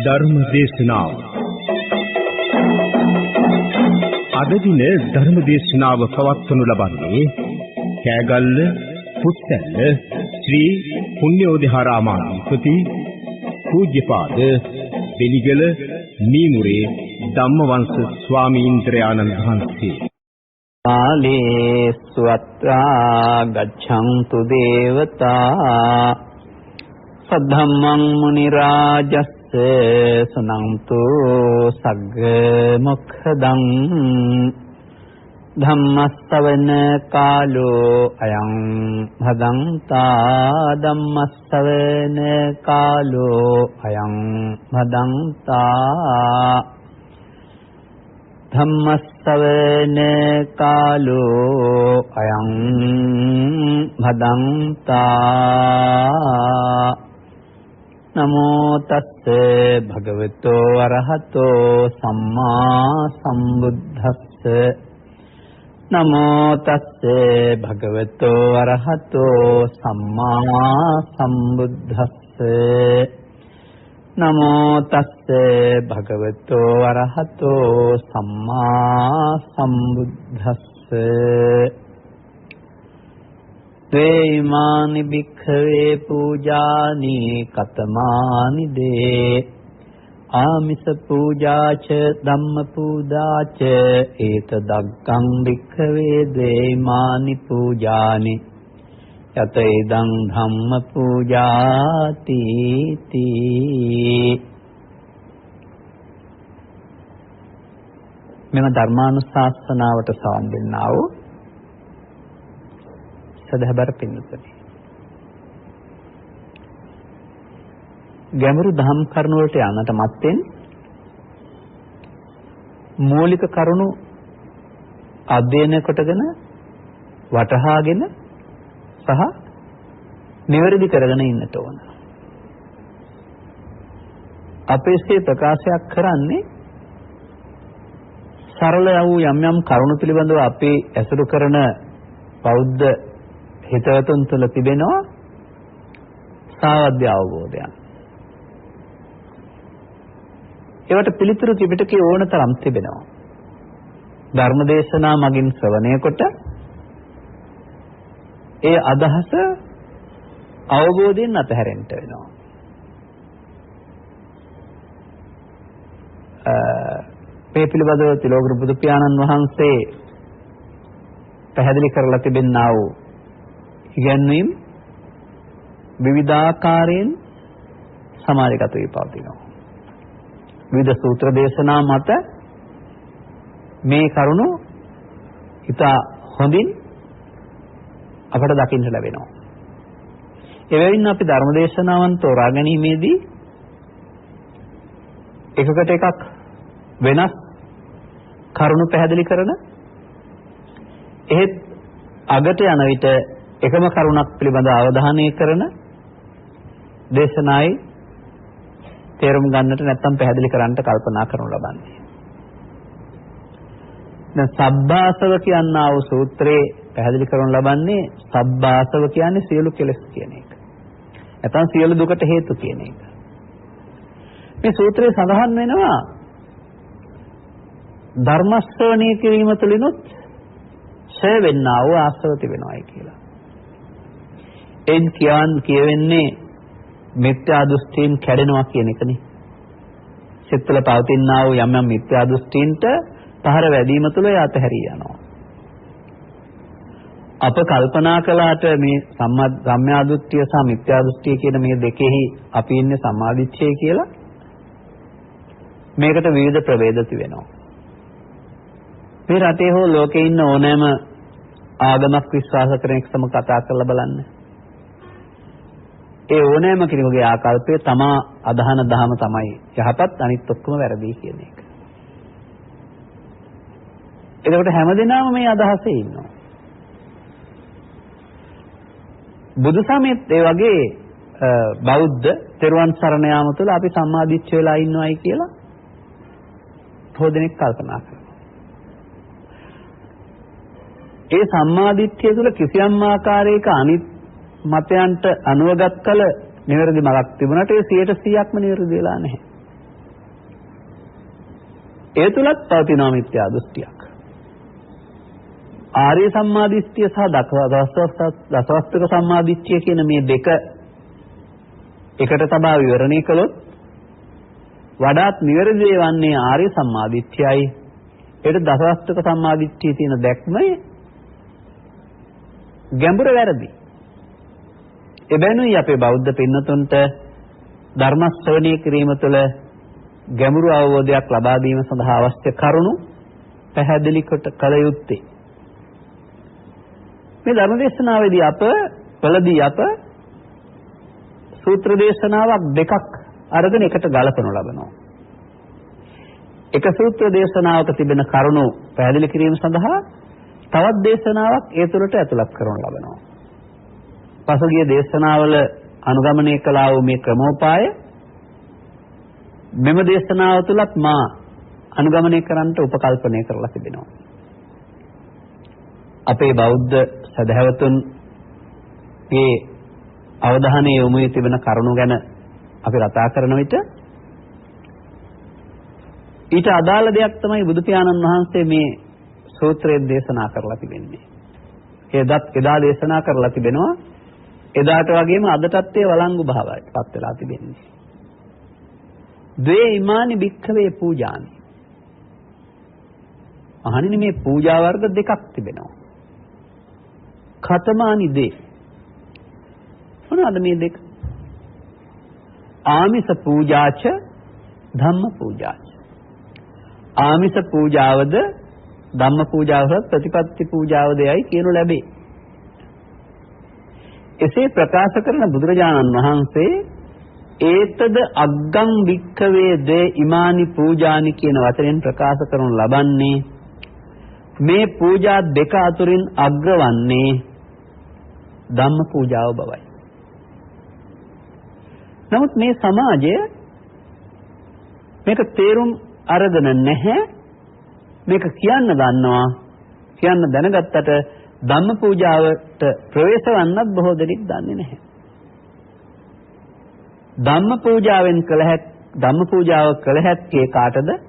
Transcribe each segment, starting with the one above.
ධර්ම දේශනාව අද දින ධර්ම දේශනාව පවත්වනු ලබන්නේ කෑගල්ල පුත්තැල්ල ශ්‍රී පුණ්‍යෝදයාරාමාධිපති පූජ්‍යපාද බෙලිගල මීමුරේ ධම්මවංශ ස්වාමීන්ද්‍රයාණන් වහන්සේ කාලේ සුවත්‍රා ගච්ඡන්තු දේවතා සද්ධම්මං මුනි රාජස්ස සුනන්තු සග්ග මොක්ඛදං ධම්මස්සවන කාලෝ අයං භදංතා ධම්මස්සවන කාලෝ අයං භදංතා ධම්මස්සවන කාලෝ අයං භදංතා නමෝ තස්ස භගවතෝ අරහතෝ සම්මා සම්බුද්දස්ස නමෝ තස්ස භගවතෝ අරහතෝ සම්මා සම්බුද්දස්ස නමෝ තස්ස භගවතෝ අරහතෝ සම්මා සම්බුද්දස්ස වේමානි භික්ඛවේ පූජානි කතමානි දේ ආමිස පූජාච ධම්ම පූජාච ඒතදග්ගං භික්ඛවේ දේමානි පූජානි යත ඉදං ධම්ම පූජාති තී මෙම ධර්මානුශාසනාවට සම්බන්ධනා වූ සදහබර පින්තුනි ගැඹුරු ධම් කරුණු වලට යන්නට මත්තෙන් මූලික කරුණු අධ්‍යයනය කොටගෙන වටහාගෙන සහ නිවැරදි කරගෙන ඉන්නට ඕන. අපේ ප්‍රකාශයක් කරන්නේ සරල වූ යම් යම් කරුණු පිළිබඳව අපේ ඇසුරු කරන බෞද්ධ හිතවතුන් තුළ තිබෙනවා සාවද්‍ය අවබෝධයක්. ඒවට පිළිතුරු ත්‍රිපිටකයේ ඕන තරම් තිබෙනවා. ධර්මදේශනා මගින් ශ්‍රවණය කොට ඒ අදහස අවබෝධයෙන් අතහැරෙන්න වෙනවා. මේ පිළිබඳව තිලෝගුරු බුදු පියාණන් වහන්සේ පැහැදිලි කරලා තිබෙනා වූ ඉගැන්වීම් විවිධාකාරයෙන් සමාජගත වී පවතිනවා. විවිධ සූත්‍ර දේශනා මත මේ කරුණු ඉතා හොඳින් අපට දකින්න ලැබෙනවා. එබැවින් අපි ධර්ම දේශනාවන් තෝරා ගැනීමේදී එකකට එකක් වෙනස් කරුණු පැහැදිලි කරන එහෙත් අගට යන විට එකම කරුණක් පිළිබඳ අවධානය කරන දේශනායි තේරුම් ගන්නට නැත්නම් පැහැදිලි කරන්නට කල්පනා කරනු ලබන්නේ. දැන් සබ්බාසව කියනා වූ සූත්‍රයේ පැහැදිලි කරනු ලබන්නේ සබ්බාසව කියන්නේ සියලු කෙලෙස් කියන එක. නැත්නම් සියලු දුකට හේතු කියන එක. මේ සූත්‍රයේ සඳහන් වෙනවා ධර්ම ශ්‍රවණය කිරීම තුළිනුත් ඡය වෙන්නා වූ ආශ්‍රව තිබෙනවායි කියලා. එන් කියවෙන්නේ මිත්‍යා දෘෂ්ටීන් කැඩෙනවා කියන එකනේ. සිත්වල පවතිනා වූ යම් යම් මිත්‍යා දෘෂ්ටීන්ට පහර වැදීම තුළ ඒ අතහැරී යනවා. අප කල්පනා කළාට මේ සම්මා දෘෂ්ටිය සහ මිත්‍යා දෘෂ්ටිය කියන මේ දෙකෙහි අපි ඉන්නේ සම්මාදිට්ඨිය කියලා. මේකට විවිධ ප්‍රභේද තිබෙනවා. මේ රටේ හෝ ලෝකේ ඉන්න ඕනෑම ආගමක් විශ්වාස කරන එක්කම කතා කරලා බලන්න. ඒ ඕනෑම කෙනෙකුගේ ආකල්පය තමා අදහන දහම තමයි යහපත්, අනිත් ඔක්කොම වැරදි කියන එක. එතකොට හැමදෙනාම මේ අදහසේ ඉන්නවා. බුදු සමයේත් ඒ වගේ බෞද්ධ තෙරුවන් සරණ යාම තුළ අපි සම්මාදිට්ඨිය වෙලා ඉන්නවයි කියලා පොදෙනෙක් කල්පනා කරනවා. ඒ සම්මාදිට්ඨිය තුළ කිසියම් ආකාරයක අනිත් මතයන්ට අනුවගත් කල නිවැරදි මඟක් තිබුණාට ඒ 100%ක්ම නිවැරදි වෙලා නැහැ. ඒ තුලත් පවතිනවා මිත්‍යා දෘෂ්ටියක්. ආර්ය සම්මාදිට්ඨිය සහ දසවස්තුක සම්මාදිට්ඨිය කියන මේ දෙක එකට තබා විවරණය කළොත් වඩාත් නිවැරදි වන්නේ ආර්ය සම්මාදිට්ඨියයි. ඒට දසවස්තුක සම්මාදිට්ඨිය තියෙන දැක්ම ගැඹුර වැරදි. එබැවිනුයි අපේ බෞද්ධ පින්නතුන්ට ධර්ම ශ්‍රවණය කිරීම තුළ ගැඹුරු අවබෝධයක් ලබා ගැනීම සඳහා අවශ්‍ය කරුණු පැහැදිලි කොට කළ යුත්තේ. මේ ධර්ම දේශනාවේදී අප සූත්‍ර දේශනාවක් දෙකක් අරගෙන එකට ගලපනු ලබනවා. එක සූත්‍ර දේශනාවක තිබෙන කරුණු පැහැදිලි කිරීම සඳහා තවත් දේශනාවක් ඒ තුළට ඇතුළත් කරනු ලබනවා. පසුගිය දේශනාවල අනුගමනය කළා වූ මේ ක්‍රමෝපාය මෙම දේශනාව තුළත් මා අනුගමනය කරන්නට උපකල්පනය කරලා තිබෙනවා. අපේ බෞද්ධ සදහැවතුන්ගේ අවධානය යොමු වී තිබෙන කරුණු ගැන අපි කතා කරන විට ඊට අදාළ දෙයක් තමයි බුදු පියාණන් වහන්සේ මේ සූත්‍රයේ දේශනා කරලා තිබෙන්නේ. එදා දේශනා කරලා තිබෙනවා. එදාට වගේම අදටත් ඒ වළංගු භාවයටපත් වෙලා තිබෙන්නේ. ද්වේ ඉමානි භික්ඛවේ පූජානි. අහන්නේ මේ පූජා වර්ග දෙකක් තිබෙනවා. ඛතමානි දේ. මොනවාද මේ දෙක? ආමිස පූජාච ධම්ම පූජාච. ආමිස පූජාවද ධම්ම පූජාවද ප්‍රතිපත්ති පූජාවදයි කියනු ලැබේ. එසේ ප්‍රකාශ කරන බුදුරජාණන් වහන්සේ ඒතද අග්ගං වික්ඛවේ දේ ඉමානි පූජානි කියන වචනෙන් ප්‍රකාශ කරනු ලබන්නේ මේ පූජා දෙක අතුරින් අග්‍රවන්නේ ධම්ම පූජාව බවයි. නමුත් මේ සමාජය මේක තේරුම් අරගෙන නැහැ. මේක කියන්න දන්නවා. කියන්න දැනගත්තට ධම්ම පූජාවට ප්‍රවේශ වන්නත් බොහෝ දෙනෙක් දන්නේ නැහැ. ධම්ම පූජාව කළ හැක්කේ කාටද?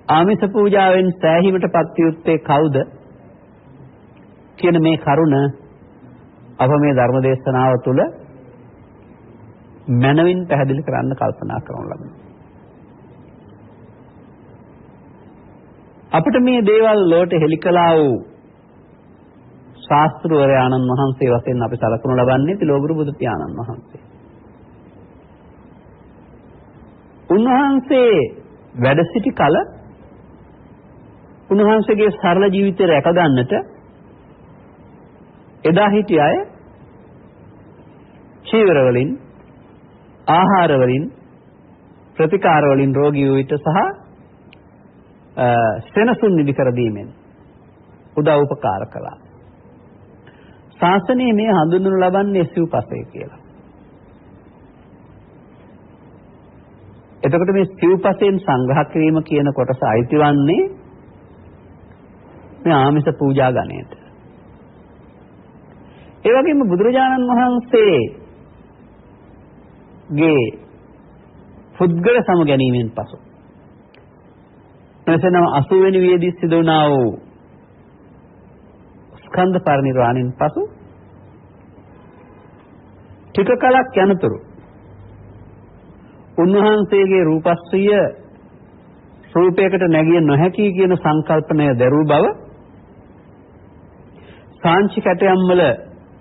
ආමිෂ පූජාවෙන් සෑහීමටපත් යුත්තේ කවුද? කියන මේ කරුණ අප මේ ධර්ම දේශනාව තුළ මනවින් පැහැදිලි කරන්න කල්පනා කරනු ලබනවා. අපිට මේ දේවල් ලෝට හෙළි කළා වූ ශාස්ත්‍රවරයාණන් වහන්සේ වශයෙන් අපි සලකනු ලබන්නේ තිලෝගුරු බුදු පියාණන් වහන්සේ. උන්වහන්සේ වැඩ සිටි කල උන්වහන්සේගේ සරල ජීවිතය රැක ගන්නට එදා හිටිය අය චීවර වලින් ආහාර වලින් ප්‍රතිකාර වලින් රෝගී වූ විට සහ සෙනසුන් නිදි කර දීමෙන් උදව් උපකාර කළා. ශාසනයේ මේ හඳුන්වනු ලබන්නේ සිව්පසය කියලා. එතකොට මේ සිව්පසයෙන් සංග්‍රහ කිරීම කියන කොටස අයිතිවන්නේ මේ ආමිෂ පූජා ගණයට. ඒ වගේම බුදුරජාණන් වහන්සේගේ පුද්ගල සමගැනීමෙන් පසු එතනම 80 වෙනි වියේදී සිදු වුණා වූ ස්කන්ධ පරිනිර්වාණයෙන් පසු ටික කලක් යනතුරු උන්වහන්සේගේ රූපස්ත්‍රිය රූපයකට නැගිය නොහැකි කියන සංකල්පනය දරූ බව සාංචි කැටයම් වල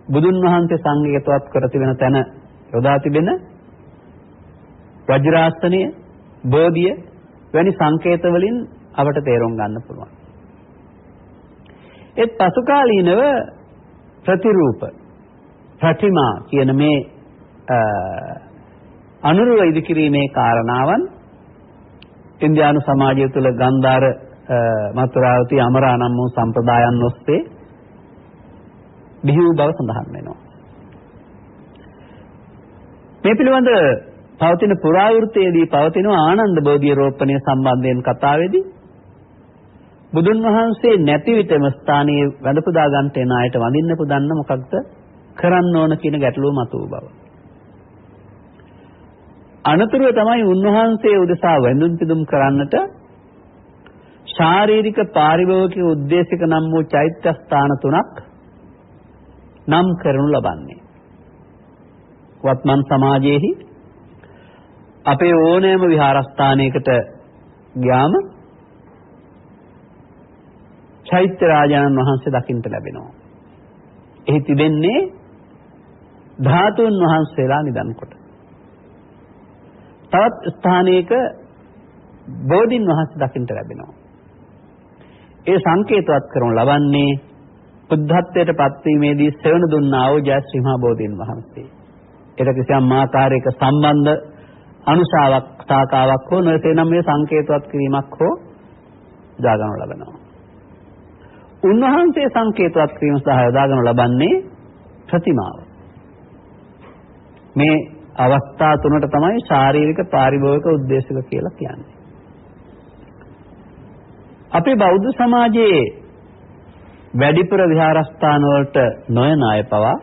බුදුන් වහන්සේ සංඝයටවත් කර තිබෙන තැන යොදා තිබෙන වජ්‍රාසනය බෝධිය වැනි සංකේත වලින් අපට තේරුම් ගන්න පුළුවන්. ඒත් පසු කාලීනව ප්‍රතිරූප ප්‍රතිමා කියන මේ අනුරුව ඉදිකිරීමේ කාරණාවන් ඉන්දියානු සමාජය තුළ ගන්ධාර මතුරාවති අමරා නම් වූ සම්ප්‍රදායන් ඔස්සේ බිහි වූ බව සඳහන් වෙනවා. මේ පිළිබඳ පවතින පුරාවෘත්තයේදී පවතින ආනන්ද බෝධිය රෝපණය සම්බන්ධයෙන් කතාවේදී බුදුන් වහන්සේ නැති විටම ස්ථානයේ වැඳ පුදා ගන්නට එන අයට වඳින්න පුදන්න මොකක්ද කරන්න ඕන කියන ගැටලුව මතුව බව. අනතුරුව තමයි උන්වහන්සේ උදෙසා වැඳුම් පිදුම් කරන්නට ශාරීරික පාරිභෝගික උද්දේශික නම් වූ චෛත්‍ය ස්ථාන 3ක් නම් කරනු ලබන්නේ. වත්මන් සමාජයේහි අපේ ඕනෑම විහාරස්ථානයකට ගියාම චෛත්‍ය රාජානන් වහන්සේ දකින්න ලැබෙනවා. එහි තිබෙන්නේ ධාතුන් වහන්සේලා නිදන් කොට. තවත් ස්ථානයක බෝධින් වහන්සේ දකින්න ලැබෙනවා. ඒ සංකේතවත් කරනු ලබන්නේ බුද්ධත්වයට පත්වීමේදී සෙවණ දුන්නා වූ ජයශ්‍රී මහා බෝධීන් වහන්සේ. ඒක කිසියම් ආකාරයක සම්බන්ධ අනුශාවක් ශාඛාවක් හෝ නැත්නම් මේ සංකේතවත් කිරීමක් හෝ දාගනු ලබනවා. උන්වහන්සේ සංකේතවත් කිරීම සහ දාගනු ලබන්නේ ප්‍රතිමාව. මේ අවස්ථා තුනට තමයි ශාරීරික පාරිභෝගික උද්දේශක කියලා කියන්නේ. අපේ බෞද්ධ සමාජයේ වැඩිපුර විහාරස්ථාන වලට නොයන අය පවා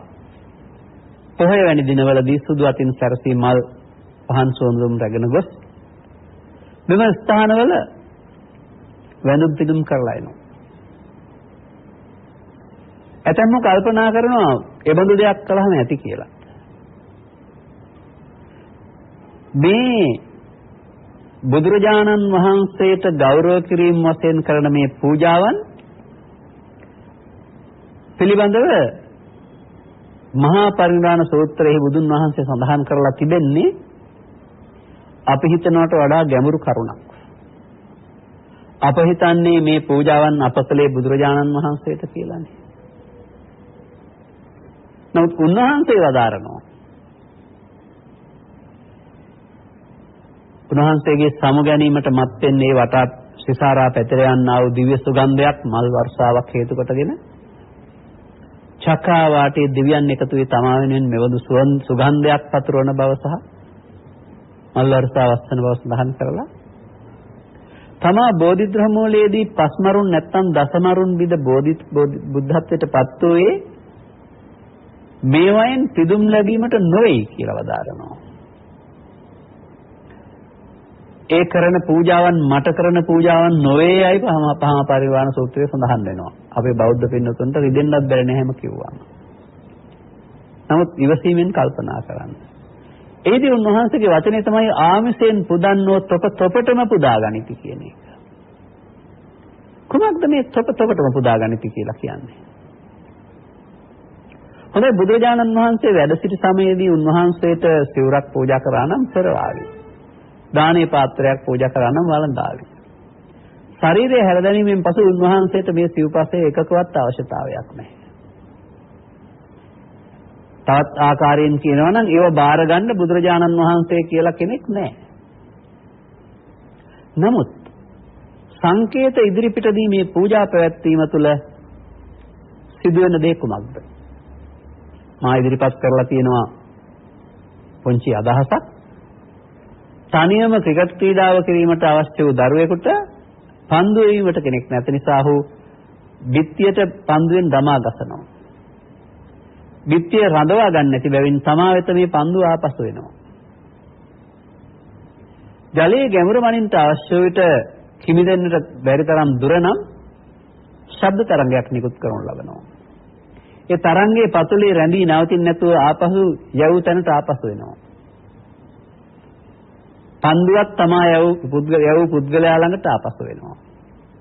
පොහොය වැනි දිනවලදී සුදු අතින් සැරසී මල් පහන් සෝඳුම් රැගෙන ගොස් මෙම ස්ථානවල වැඳුම් පිදුම් කරලා එනවා. ඇතැම්ම කල්පනා කරනවා එබඳු දෙයක් කළාම ඇති කියලා. මේ බුදුරජාණන් වහන්සේට ගෞරව කිරීම වශයෙන් කරන මේ පූජාවන් පිළිබඳව මහා පරිනිර්වාණ සූත්‍රයේ බුදුන් වහන්සේ සඳහන් කරලා තිබෙන්නේ අපි හිතනවට වඩා ගැඹුරු කරුණක්. අප හිතන්නේ මේ පූජාවන් අප කළේ බුදුරජාණන් වහන්සේට කියලානේ. නමුත් උන්වහන්සේ වදාරනවා උන්වහන්සේගේ සමු ගැනීමට මත් වෙන්නේ වටා සිසාරා පැතිර යනා වූ දිව්‍ය සුගන්ධයක් මල් වර්ෂාවක් හේතු කොටගෙන චක්‍රා වාටයේ දිව්‍යයන් එකතු වී තමා වෙනුවෙන් මෙවඳු සුගන්ධයක් පතුරවන බව සහ මල් වර්ෂාව වස්සන බව සඳහන් කරලා තමා බෝධිධර්ම මූලයේදී පස්මරුන් නැත්තම් දසමරුන් විද බුද්ධත්වයට පත් වූයේ මේවයින් පිදුම් ලැබීමට නොවේ කියලා වදාරනවා. ඒ කරන පූජාවන් මට කරන පූජාවන් නොවේ යයි පහම පරිවාණ සූත්‍රයේ සඳහන් වෙනවා. අපේ බෞද්ධ පින්නතුන්ට රිදෙන්නත් බැරි නැහැම කිව්වා. නමුත් ඉවසීමෙන් කල්පනා කරන්න. ඒදී උන්වහන්සේගේ වචනේ තමයි ආමිසෙන් පුදන්නෝ තොපටම පුදාගනිති කියන එක. කොහොමද මේ තොපටම පුදාගනිති කියලා කියන්නේ? හොඳයි බුදුරජාණන් වහන්සේ වැඩ සිටි සමයේදී උන්වහන්සේට සිවුරක් පූජා කරා නම් පෙරවාවි. දානේ පාත්‍රයක් පූජා කරා නම් වළඳාවි. ශරීරය හැරදැනීමෙන් පසු උන්වහන්සේට මේ සිව්පසේ එකකවත් අවශ්‍යතාවයක් නැහැ. තවත් ආකාරයෙන් කියනවා නම් ඒව බාර ගන්න බුදුරජාණන් වහන්සේ කියලා කෙනෙක් නැහැ. නමුත් සංකේත ඉදිරිපිටදී මේ පූජා පැවැත්වීම තුළ සිදුවෙන දේ කුමක්ද? මා ඉදිරිපත් කරලා තියෙනවා පොන්චි අදහසක්. තනියම ක්‍රිකට් ක්‍රීඩාව කිරීමට අවශ්‍ය වූ දරුවෙකුට පන්දු එවීමට කෙනෙක් නැති නිසා ඔහු බිත්තියට පන්දුවෙන් දමා ගසනවා. බිත්තිය රඳවා ගන්න නැති බැවින් තමා වෙත මේ පන්දුව ආපසු එනවා. ජලයේ ගැඹුර මනින්ට අවශ්‍ය විට කිමිදෙන්නට බැරි තරම් දුර නම් ශබ්ද තරංගයක් නිකුත් කරනු ලබනවා. ඒ තරංගයේ පතුලේ රැඳී නැවතින් නැතුව ආපසු යවූ තැනට ආපසු එනවා. පන්දුවක් තමා යවූ පුද්ගලයා ළඟට ආපසු වෙනවා.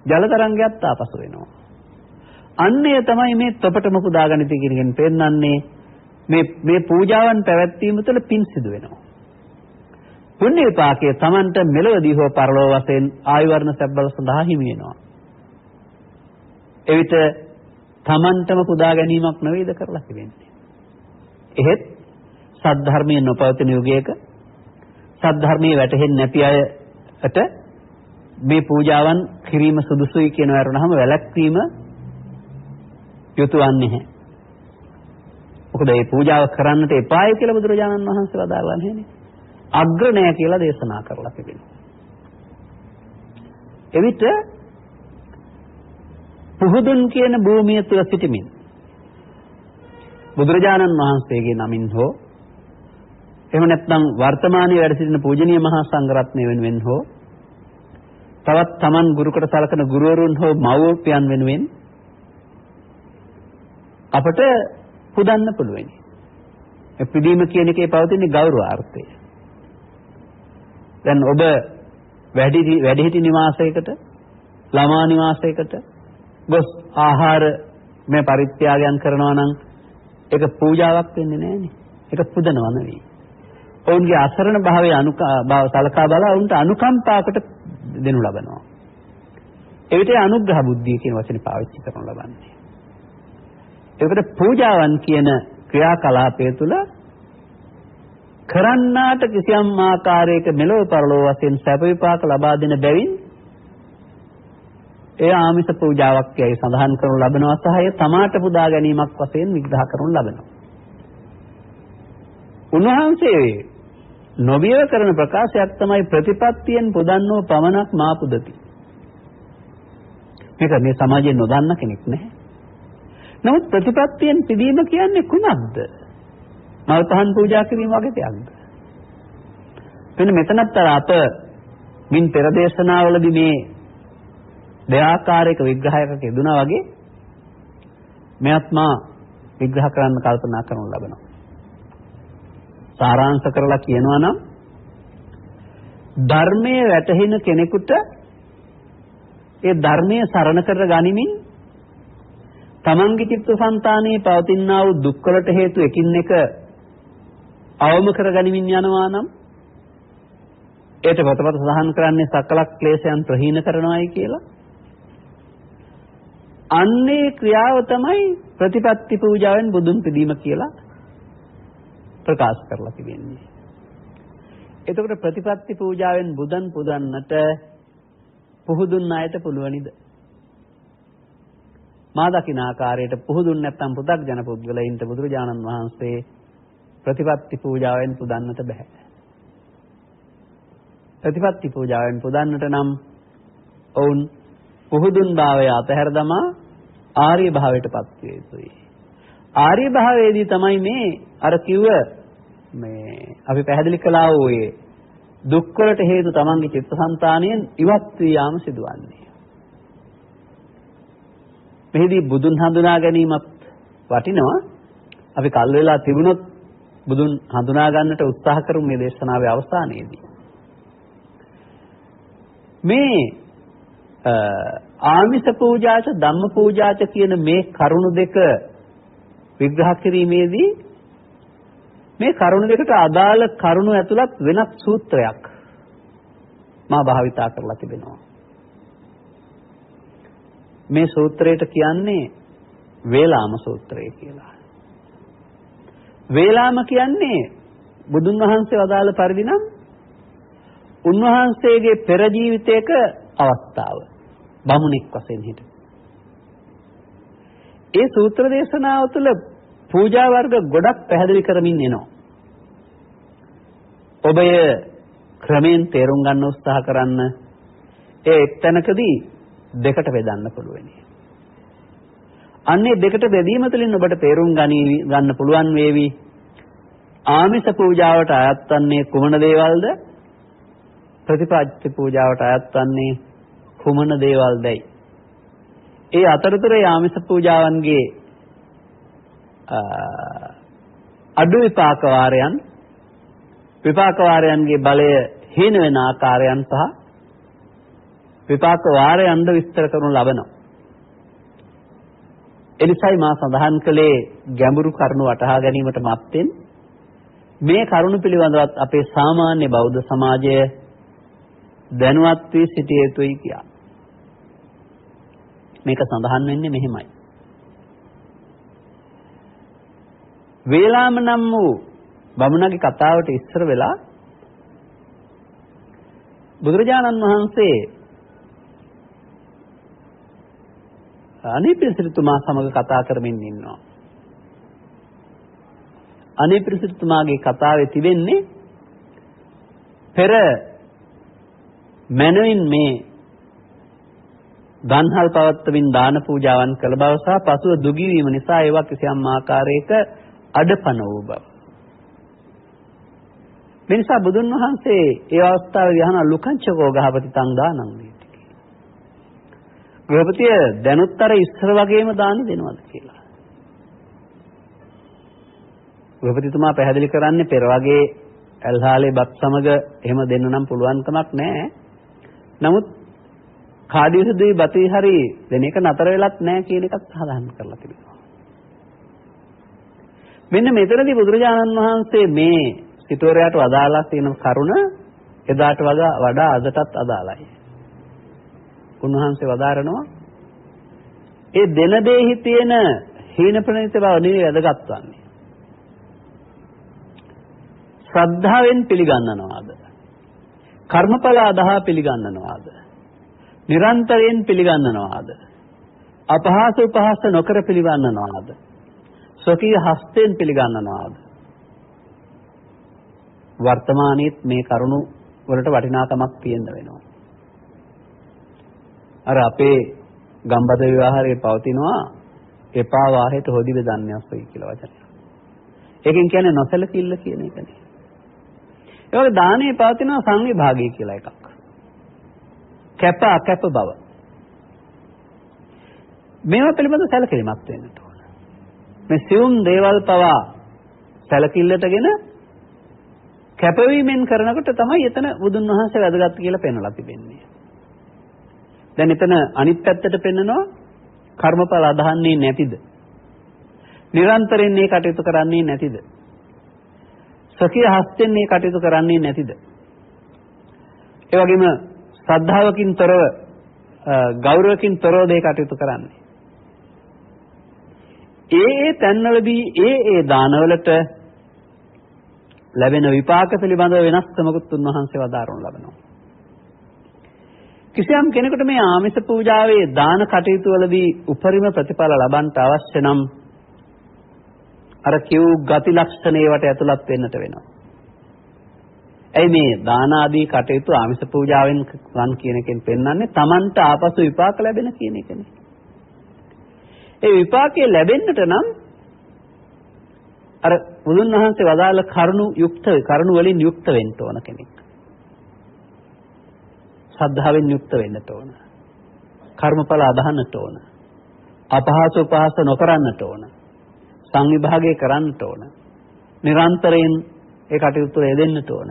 ජල තරංගයත් ආපසු වෙනවා. අන්නේ තමයි මේ තොපටම පුදාගනිති කියනකින් පෙන්නන්නේ මේ පූජාවන් පැවැත්වීම තුළ පින් සිදු වෙනවා. පුණ්‍ය විපාකයේ Tamanට මෙලොවදී හෝ පරලොව වශයෙන් ආයු වර්ණ සැපබල සඳහා හිමි වෙනවා. එවිට Tamanටම පුදා ගැනීමක් නෙවෙයිද කරලා තිබෙන්නේ. එහෙත් සද්ධර්මයේ නොපවතින යුගයක සද්ධර්මයේ වැටහෙන්නේ නැති අයට මේ පූජාවන් කිරීම සුදුසුයි කියන වරුණාම වැළැක්වීම යුතු වන්නේ නැහැ. මොකද මේ පූජාව කරන්නට එපායි කියලා බුදුරජාණන් වහන්සේ වදාළා නේද? අග්‍ර නැහැ කියලා දේශනා කරලා තිබෙනවා. එවිට පුහුදුන් කියන භූමිය තුල සිටමින් බුදුරජාණන් වහන්සේගේ නමින් හෝ එහෙම නැත්නම් වර්තමානයේ වැඩ සිටින පූජනීය මහා සංඝරත්නය වෙනුවෙන් හෝ තවත් Taman ගුරුකට සලකන ගුරුවරුන් හෝ මව්පියන් වෙනුවෙන් අපට පුදන්න පුළුවන්. මේ පිළිම කියන එකේ පවතින ගෞරවාර්ථය. දැන් ඔබ වැඩිහිටි නිවාසයකට, ළමා නිවාසයකට ගොස් ආහාර මේ පරිත්‍යාගයන් කරනවා නම් ඒක පූජාවක් වෙන්නේ නැහැනේ. ඒක පුදනවා නෙවෙයි. ඔවුන්ගේ අසරණ භාවයේ සලකා බලා ඔවුන්ට අනුකම්පාවකට දෙනු ලබනවා. එවිට අනුග්‍රහ බුද්ධිය කියන වචනේ පාවිච්චි කරනු ලබන්නේ. ඒකට පූජාවන් කියන ක්‍රියාකලාපය තුළ කරන්නාට කිසියම් ආකාරයක මෙලොව පරලොව වශයෙන් සැප විපාක ලබා දෙන බැවින් ඒ ආමිෂ පූජාවක් යයි සඳහන් කරනු ලබනවා සහ තමාට පුදා ගැනීමක් වශයෙන් විග්‍රහ කරනු ලබනවා. උන්වහන්සේ නොබියව කරන ප්‍රකාශයක් තමයි ප්‍රතිපත්තියෙන් පුදන්නෝ පමණක් මා පුදති. මේක මේ සමාජයේ නොදන්න කෙනෙක් නැහැ. නමුත් ප්‍රතිපත්තියෙන් පිදීම කියන්නේ කුමක්ද? මල් පහන් පූජා කිරීම වගේ දෙයක්ද? මෙන්න මෙතනත් අප මින් පෙර දේශනාවලදී මේ දෙආකාරයක විග්‍රහයක යෙදුනා වගේ මෙයත් මා විග්‍රහ කරන්න කල්පනා කරනු ලබනවා. සාරාංශ කරලා කියනවා නම් ධර්මයේ වැටහෙන කෙනෙකුට ඒ ධර්මයේ සරණ කර ගනිමින් තමන්ගේ චිත්තසංතානයේ පවතිනා වූ දුක්වලට හේතු එකින් එක අවම කර ගනිමින් යනවා නම් ඒට පොතපත සඳහන් කරන්නේ සකල ක්ලේශයන් ප්‍රහීන කරනවායි කියලා. අන්නේ ක්‍රියාව තමයි ප්‍රතිපත්ති පූජාවෙන් බුදුන් පිදීම කියලා ප්‍රකාශ කරලා තිබෙන්නේ. එතකොට ප්‍රතිපත්ති පූජාවෙන් බුදන් පුදන්නට පුහුදුන් අයට පුළුවනිද? මා දකින ආකාරයට පුහුදුන් නැත්තම් පුදග්ජන පුද්ගලයින්ට බුදුරජාණන් වහන්සේ ප්‍රතිපත්ති පූජාවෙන් පුදන්නට බෑ. ප්‍රතිපත්ති පූජාවෙන් පුදන්නට නම් ඔවුන් පුහුදුන් භාවය අතහැර දමා ආර්ය භාවයට පත් විය යුතුයි. ආර්ය භාවයේදී තමයි මේ අර කිව්ව මේ අපි පැහැදිලි කළා වූ ඒ දුක් වලට හේතු තමන්ගේ චිත්තසංතානයෙන් ඉවත් වී යාම සිදුවන්නේ. මෙහිදී බුදුන් හඳුනා ගැනීමත් වටිනවා. අපි කල් වේලා තිබුණොත් බුදුන් හඳුනා ගන්නට උත්සාහ කරමු මේ දේශනාවේ අවසානයේදී. මේ ආමිෂ පූජාච ධම්ම පූජාච කියන මේ කරුණු දෙක විග්‍රහ කිරීමේදී මේ කරුණු දෙකට අදාළ කරුණු ඇතුළත් වෙනත් සූත්‍රයක් මා භාවිතා කරලා තිබෙනවා. මේ සූත්‍රයට කියන්නේ වේලාම සූත්‍රය කියලා. වේලාම කියන්නේ බුදුන් වහන්සේ වදාළ පරිදි නම් උන්වහන්සේගේ පෙර ජීවිතයක අවස්ථාව බමුණෙක් වශයෙන් හිටපු. ඒ සූත්‍ර දේශනාව තුළ පූජා වර්ග ගොඩක් පැහැදිලි කරමින් එනවා. ඔබ ක්‍රමෙන් තේරුම් ගන්න උත්සාහ කරන්න ඒ එක්තැනකදී දෙකට බෙදන්න පුළුවන්. අන්නේ දෙකට බෙදීම තුළින් ඔබට තේරුම් ගන්න පුළුවන් වේවි ආමිෂ පූජාවට අයත් වන්නේ කුමන දේවල්ද? ප්‍රතිපත්ති පූජාවට අයත් වන්නේ කුමන දේවල්දයි? ඒ අතරතුරේ ආමිෂ පූජාවන්ගේ අඩු විපාක වාරයන්ගේ බලය හීන වෙන ආකාරයන් සහ විපාක වාරයන්ද විස්තර කරනු ලබනවා. එනිසායි මා සඳහන් කළේ ගැඹුරු කරුණු වටහා ගැනීමට මත්තෙන් මේ කරුණු පිළිබඳවත් අපේ සාමාන්‍ය බෞද්ධ සමාජය දැනුවත් වී සිටිය යුතුයි කියා. මේක සඳහන් වෙන්නේ මෙහෙමයි. වේලාම නම් වූ බමුණගේ කතාවට ඉස්සර වෙලා බුදුරජාණන් වහන්සේ අනේපිරිසිතුමා සමග කතා කරමින් ඉන්නවා. අනේපිරිසිතුමාගේ කතාවේ තිබෙන්නේ පෙර මනවින් මේ දන්හල් පවත්වමින් දාන පූජාවන් කළ බව සහ පසුව දුගී වීම නිසා ඒවා කිසියම් ආකාරයක අඩපණ වූ බව. මේ නිසා බුදුන් වහන්සේ ඒ අවස්ථාවේ යහන ලුකංචකෝ ගහපති තං දානං දීති. ගෘහපතිය දැනුත්තර ඉස්සර වගේම දානි දෙනවද කියලා. ගෘහපතිතුමා පැහැදිලි කරන්නේ පෙර වගේ ඇල්හාලේ බත් සමග එහෙම දෙන්න නම් පුළුවන් කමක් නැහැ. නමුත් කාඩියුසුදුයි බතී හරි දෙන එක නතර වෙලත් නැහැ කියන එකත් සාධාරණ කරලා තිබෙනවා. මෙන්න මෙතනදී බුදුරජාණන් වහන්සේ මේ සිටුවරයාට වදාලා තියෙන කරුණ එදාට වඩා අදටත් අදාළයි. උන්වහන්සේ වදාරනවා ඒ දෙන දෙෙහි තියෙන හීන ප්‍රණීත බව නෙවෙයි වැදගත් වන්නේ. ශ්‍රද්ධාවෙන් පිළිගන්නනවාද? කර්මඵල අදහා පිළිගන්නනවාද? නිරන්තරයෙන් පිළිගන්නනවාද? අපහාස උපහාස නොකර පිළිගන්නනවාද? ස්වකීය හස්තයෙන් පිළිගන්නනවාද? වර්තමානයේත් මේ කරුණු වලට වටිනාකමක් තියෙන්න වෙනවා. අර අපේ ගම්බද විවාහයේ පවතිනවා එපා වාහෙට හොදි බෙදන්නේස්සයි කියලා වචනයක්. ඒකෙන් කියන්නේ නොසලකිල්ල කියන එකනේ. ඒ වගේ දානේ පවතිනවා සංවිභාගය කියලා එකක්. කැප අකැප බව. මේවා පිළිබඳ සැලකිලිමත් වෙන්න ඕන. මේ සියුම් දේවල් පවා සැලකිල්ලටගෙන කැපවීමෙන් කරනකොට තමයි එතන බුදුන් වහන්සේ වැදගත් කියලා පෙන්වලා තිබෙන්නේ. දැන් එතන අනිත් පැත්තට පෙන්නනවා කර්මඵල අදහන්නේ නැතිද? නිරන්තරයෙන් මේ කටයුතු කරන්නේ නැතිද? සකිය හස්තෙන් මේ කටයුතු කරන්නේ නැතිද? ඒ වගේම ශ්‍රද්ධාවකින් තොරව ගෞරවකින් තොරව මේ කටයුතු කරන්නේ. ඒ තැන්වලදී ඒ දානවලට ලැබෙන විපාක පිළිබඳව වෙනස්කමකුත් උන්වහන්සේ වදාරනු ලබනවා. කිසියම් කෙනෙකුට මේ ආමිෂ පූජාවේ දාන කටයුතු වලදී උපරිම ප්‍රතිඵල ලබන්න අවශ්‍ය නම් අර කිව් ගති ලක්ෂණ ඒවට ඇතුළත් වෙන්නට වෙනවා. ඇයි මේ දාන ආදී කටයුතු ආමිෂ පූජාවෙන් වන් කියන එකෙන් පෙන්වන්නේ Tamanට ආපසු විපාක ලැබෙන කියන එකනේ. ඒ විපාකයේ ලැබෙන්නට නම් අර බුදුන් වහන්සේ වදාළ කරුණු වලින් යුක්ත වෙන්න ඕන කෙනෙක්. ශ්‍රද්ධාවෙන් යුක්ත වෙන්න ඕන. කර්මඵල අදහන්නට ඕන. අපහාස උපහාස නොකරන්නට ඕන. සංවිභාගය කරන්නට ඕන. නිරන්තරයෙන් ඒ කටයුතු යෙදෙන්නට ඕන.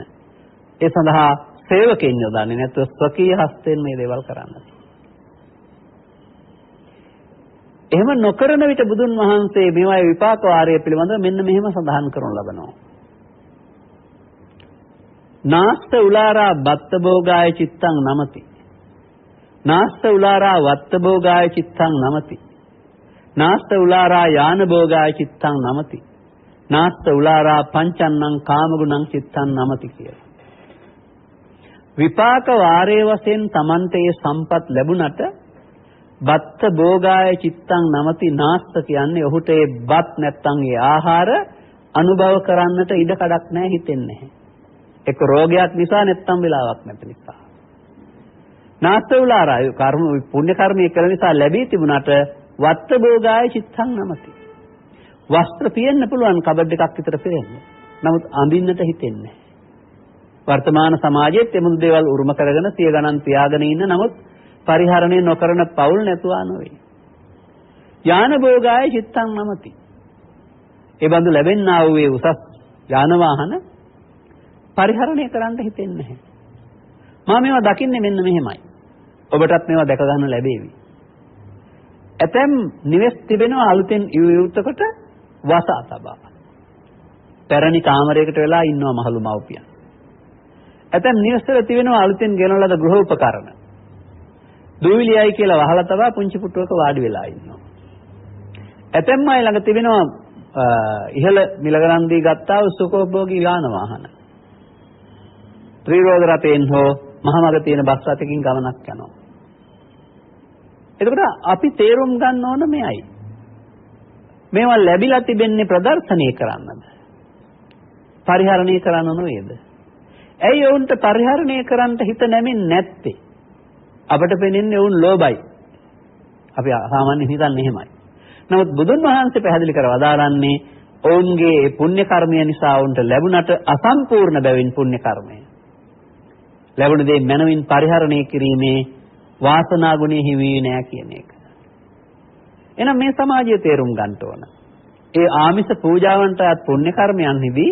ඒ සඳහා සේවකෙන් යොදන්නේ නැත්නම් ස්වකීය හස්තෙන් මේ දේවල් කරන්න. එහෙම නොකරන විට බුදුන් වහන්සේ මේවායේ විපාක වාරය පිළිබඳව මෙන්න මෙහෙම සඳහන් කරනු ලබනවා. නාස්ත උලාරා බත්ත භෝගාය චිත්තං නමති. නාස්ත උලාරා වත්ත භෝගාය චිත්තං නමති. නාස්ත උලාරා යාන භෝගාය චිත්තං නමති. නාස්ත උලාරා පංචන්නං කාමගුණං චිත්තං නමති කියලා. විපාක වාරයේ වශයෙන් Tamante ඒ සම්පත් ලැබුණට බත්ත භෝගාය චිත්තං නමති. නාස්ත කියන්නේ ඔහුට ඒ බත් නැත්තම් ඒ ආහාර අනුභව කරන්නට ඉඩ කඩක් නැහැ, හිතෙන්නේ නැහැ. එක්ක රෝගයක් නිසා නැත්තම් වෙලාවක් නැති නිසා. නාස්ත උලාරා පුණ්‍ය කර්මයේ කළ නිසා ලැබී තිබුණාට වත්ත භෝගාය චිත්තං නමති. වස්ත්‍ර පියෙන්න පුළුවන් කබඩ් එකක් විතර පිරෙන්න. නමුත් අඳින්නට හිතෙන්නේ නැහැ. වර්තමාන සමාජයේත් එමුණු දේවල් උරුම කරගෙන සිය ගණන් තියාගෙන ඉන්න, නමුත් පරිහරණය නොකරන පවුල් නැතුවා නොවේ. යාන භෝගාය චිත්තං නමති. ඒ බඳු ලැබෙන්නා වූ ඒ උසස් යාන වාහන පරිහරණය කරන්න හිතෙන්නේ නැහැ. මම මේවා දකින්නේ මෙන්න මෙහෙමයි. ඔබටත් මේවා දැක ගන්න ලැබේවි. ඇතැම් නිවෙස් තිබෙනවා අලුතෙන් විවෘතකොට වසා තබා. පැරණි කාමරයකට වෙලා ඉන්නවා මහලු මව්පියන්. ඇතැම් නිවෙස් වල තිබෙනවා අලුතෙන් ගෙනන ලද ගෘහ උපකරණ. දූවිලියයි කියලා වහලා තබා පුංචි පුටුවක වාඩි වෙලා ඉන්නවා. ඇතැම් අය ළඟ තිබෙනවා ඉහළ මිල ගණන් දී ගත්තා වූ සුඛෝපභෝගී යාන වාහන. ත්‍රිරෝද රථයෙන් හෝ මහමග තියෙන බස් රථකින් ගමනක් යනවා. එතකොට අපි තේරුම් ගන්න ඕන මෙයයි. මේවා ලැබිලා තිබෙන්නේ ප්‍රදර්ශනය කරන්නද? පරිහරණය කරන්න නෙවෙයිද? ඇයි වුන්ට පරිහරණය කරන්න හිත නැමෙන්නේ නැත්තේ? අපට පෙනෙන්නේ වුන් ලෝභයි. අපි සාමාන්‍යයෙන් හිතන්නේ එහෙමයි. නමුත් බුදුන් වහන්සේ පැහැදිලි කර වදාරන්නේ ඔවුන්ගේ පුණ්‍ය කර්මය නිසා වුන්ට ලැබුණට අසම්පූර්ණ බැවින් පුණ්‍ය කර්මය. ලැබුණ දේ මනමින් පරිහරණය කිරීමේ වාසනා ගුණය හිමි නෑ කියන එක. එහෙනම් මේ සමාජයේ තේරුම් ගන්න ඕන. ඒ ආමිෂ පූජාවන්ටත් පුණ්‍ය කර්මයන්හිදී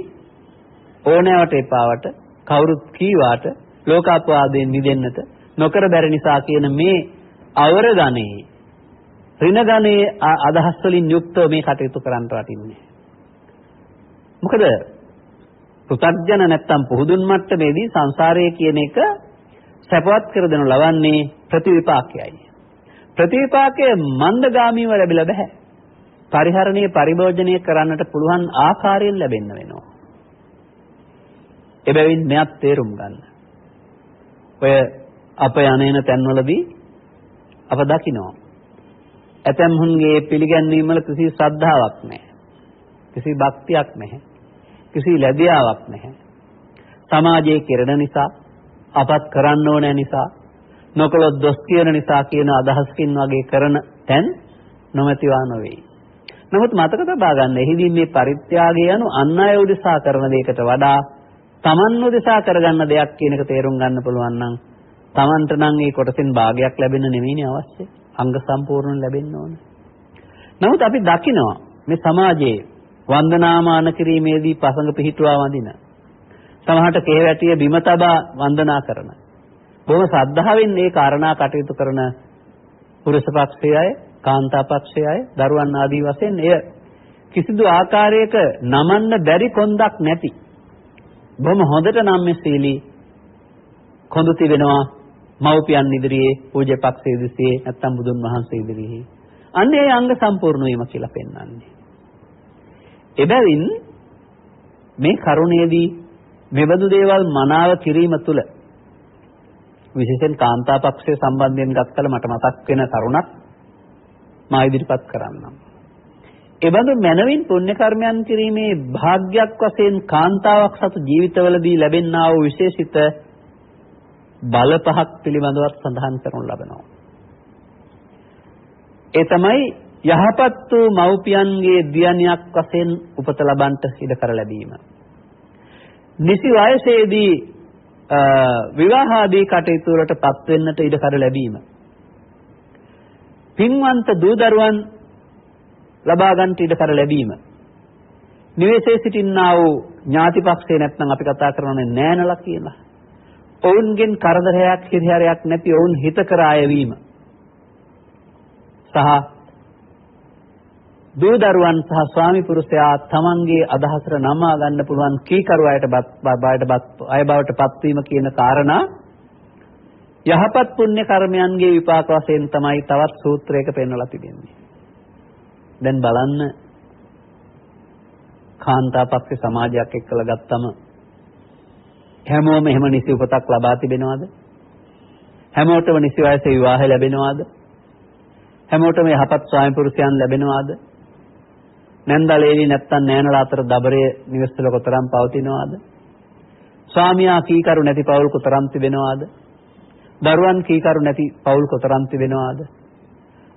ඕනෑවට එපාවට කවුරුත් කීවාට ලෝකාපවාදයෙන් මිදෙන්නට නොකර බැරි නිසා කියන මේ අවර ගණේ ඍණ ගණේ අදහස් වලින් යුක්තව මේ කටයුතු කරන්න වටින්නේ. මොකද පුතග්ජන නැත්තම් පුහුදුන් මට්ටමේදී සංසාරය කියන එක සැපවත් කර දෙනු ලවන්නේ ප්‍රතිවිපාකයයි. ප්‍රතිවිපාකයේ මන්දගාමීව ලැබිලා බෑ. පරිහරණීය පරිභෝජනීය කරන්නට පුළුවන් ආකාරයෙන් ලැබෙන්න වෙනවා. එබැවින් මෙයක් තේරුම් ගන්න. ඔය අප යන්නේන තැන්වලදී අප දකිනවා. ඇතැම්හුන්ගේ පිළිගැන්වීම වල කිසි ශ්‍රද්ධාවක් නැහැ. කිසි භක්තියක් නැහැ. කිසි ලැබියාවක් නැහැ. සමාජයේ කෙරෙන නිසා අපත් කරන්න ඕන නිසා නොකළොත් දොස් කියන නිසා කියන අදහසකින් වගේ කරන තැන් නොමැතිවා නොවේ. නමුත් මතක තබා ගන්න එහිදී මේ පරිත්‍යාගය යනු අන් අය උදෙසා කරන දෙයකට වඩා තමන් උදෙසා කරගන්න දෙයක් කියන එක තේරුම් ගන්න පුළුවන් නම් තමන්ට නම් ඒ කොටසෙන් භාගයක් ලැබෙන්න නෙමෙයිනේ අවශ්‍ය. අංග සම්පූර්ණ ලැබෙන්න ඕන. නමුත් අපි දකිනවා මේ සමාජයේ වන්දනාමාන කිරීමේදී පසඟ පිහිටුවා වඳින සමහරට කෙහෙවැටිය බිම තබා වන්දනා කරන බොහොම ශ්‍රද්ධාවෙන් මේ කාරණා කටයුතු කරන පුරුෂ පක්ෂයේ අය, කාන්තා පක්ෂයේ අය, දරුවන් ආදී වශයෙන් එය කිසිදු ආකාරයක නමන්න බැරි කොන්දක් නැති බොහොම හොඳට නම්‍යශීලී කොඳු තිබෙනවා මව්පියන් ඉදිරියේ, පූජ්‍ය පක්ෂයේ ඉදිරියේ, නැත්තම් බුදුන් වහන්සේ ඉදිරියේ. අන්න ඒ අංග සම්පූර්ණ වීම කියලා පෙන්වන්නේ. එබැවින් මේ කරුණේදී මෙබඳු දේවල් මනාව කිරීම තුළ විශේෂයෙන් කාන්තා පක්ෂය සම්බන්ධයෙන් ගත්තල මට මතක් වෙන කරුණක් මා ඉදිරිපත් කරන්නම්. එබඳු මනවින් පුණ්‍ය කර්මයන් කිරීමේ භාග්යක් වශයෙන් කාන්තාවක් සතු ජීවිතවලදී ලැබෙනා වූ විශේෂිත බල පහක් පිළිබඳව සඳහන් කරනු ලබනවා. ඒ තමයි යහපත් වූ මව්පියන්ගේ දියණියක් වශයෙන් උපත ලබන්නට ඉඩ කර ලැබීම. නිසි වයසේදී විවාහාදී කටයුතු වලට පත් වෙන්නට ඉඩ කර ලැබීම. පින්වන්ත දූ දරුවන් ලබා ගන්නට ඉඩ කර ලැබීම. නිවසේ සිටින්නා වූ ඥාති පක්ෂේ නැත්නම් අපි කතා කරන්නේ නෑනලා කියලා. ඔවුන්ගෙන් කරදරයක් හිරිහැරයක් නැති ඔවුන් හිත කර ආයවීම. සහ දූ දරුවන් සහ ස්වාමි පුරුෂයා තමන්ගේ අදහසට නමා ගන්න පුළුවන් කීකරු අයට පත්වීම කියන කාරණා යහපත් පුණ්‍ය කර්මයන්ගේ විපාක වශයෙන් තමයි තවත් සූත්‍රයක පෙන්වලා තිබෙන්නේ. දැන් බලන්න කාන්තා පක්ෂ සමාජයක් එක්කලා ගත්තම හැමෝම එහෙම නිසි උපතක් ලබා තිබෙනවද? හැමෝටම නිසි වයසේ විවාහ ලැබෙනවද? හැමෝටම යහපත් ස්වාමි පුරුෂයන් ලැබෙනවද? නැන්දලේලි නැත්තම් නෑනලා අතර දබරයේ නිවෙස්වල කොතරම් පවතිනවද? ස්වාමියා කීකරු නැති පවුල් කොතරම් තිබෙනවද? දරුවන් කීකරු නැති පවුල් කොතරම් තිබෙනවද?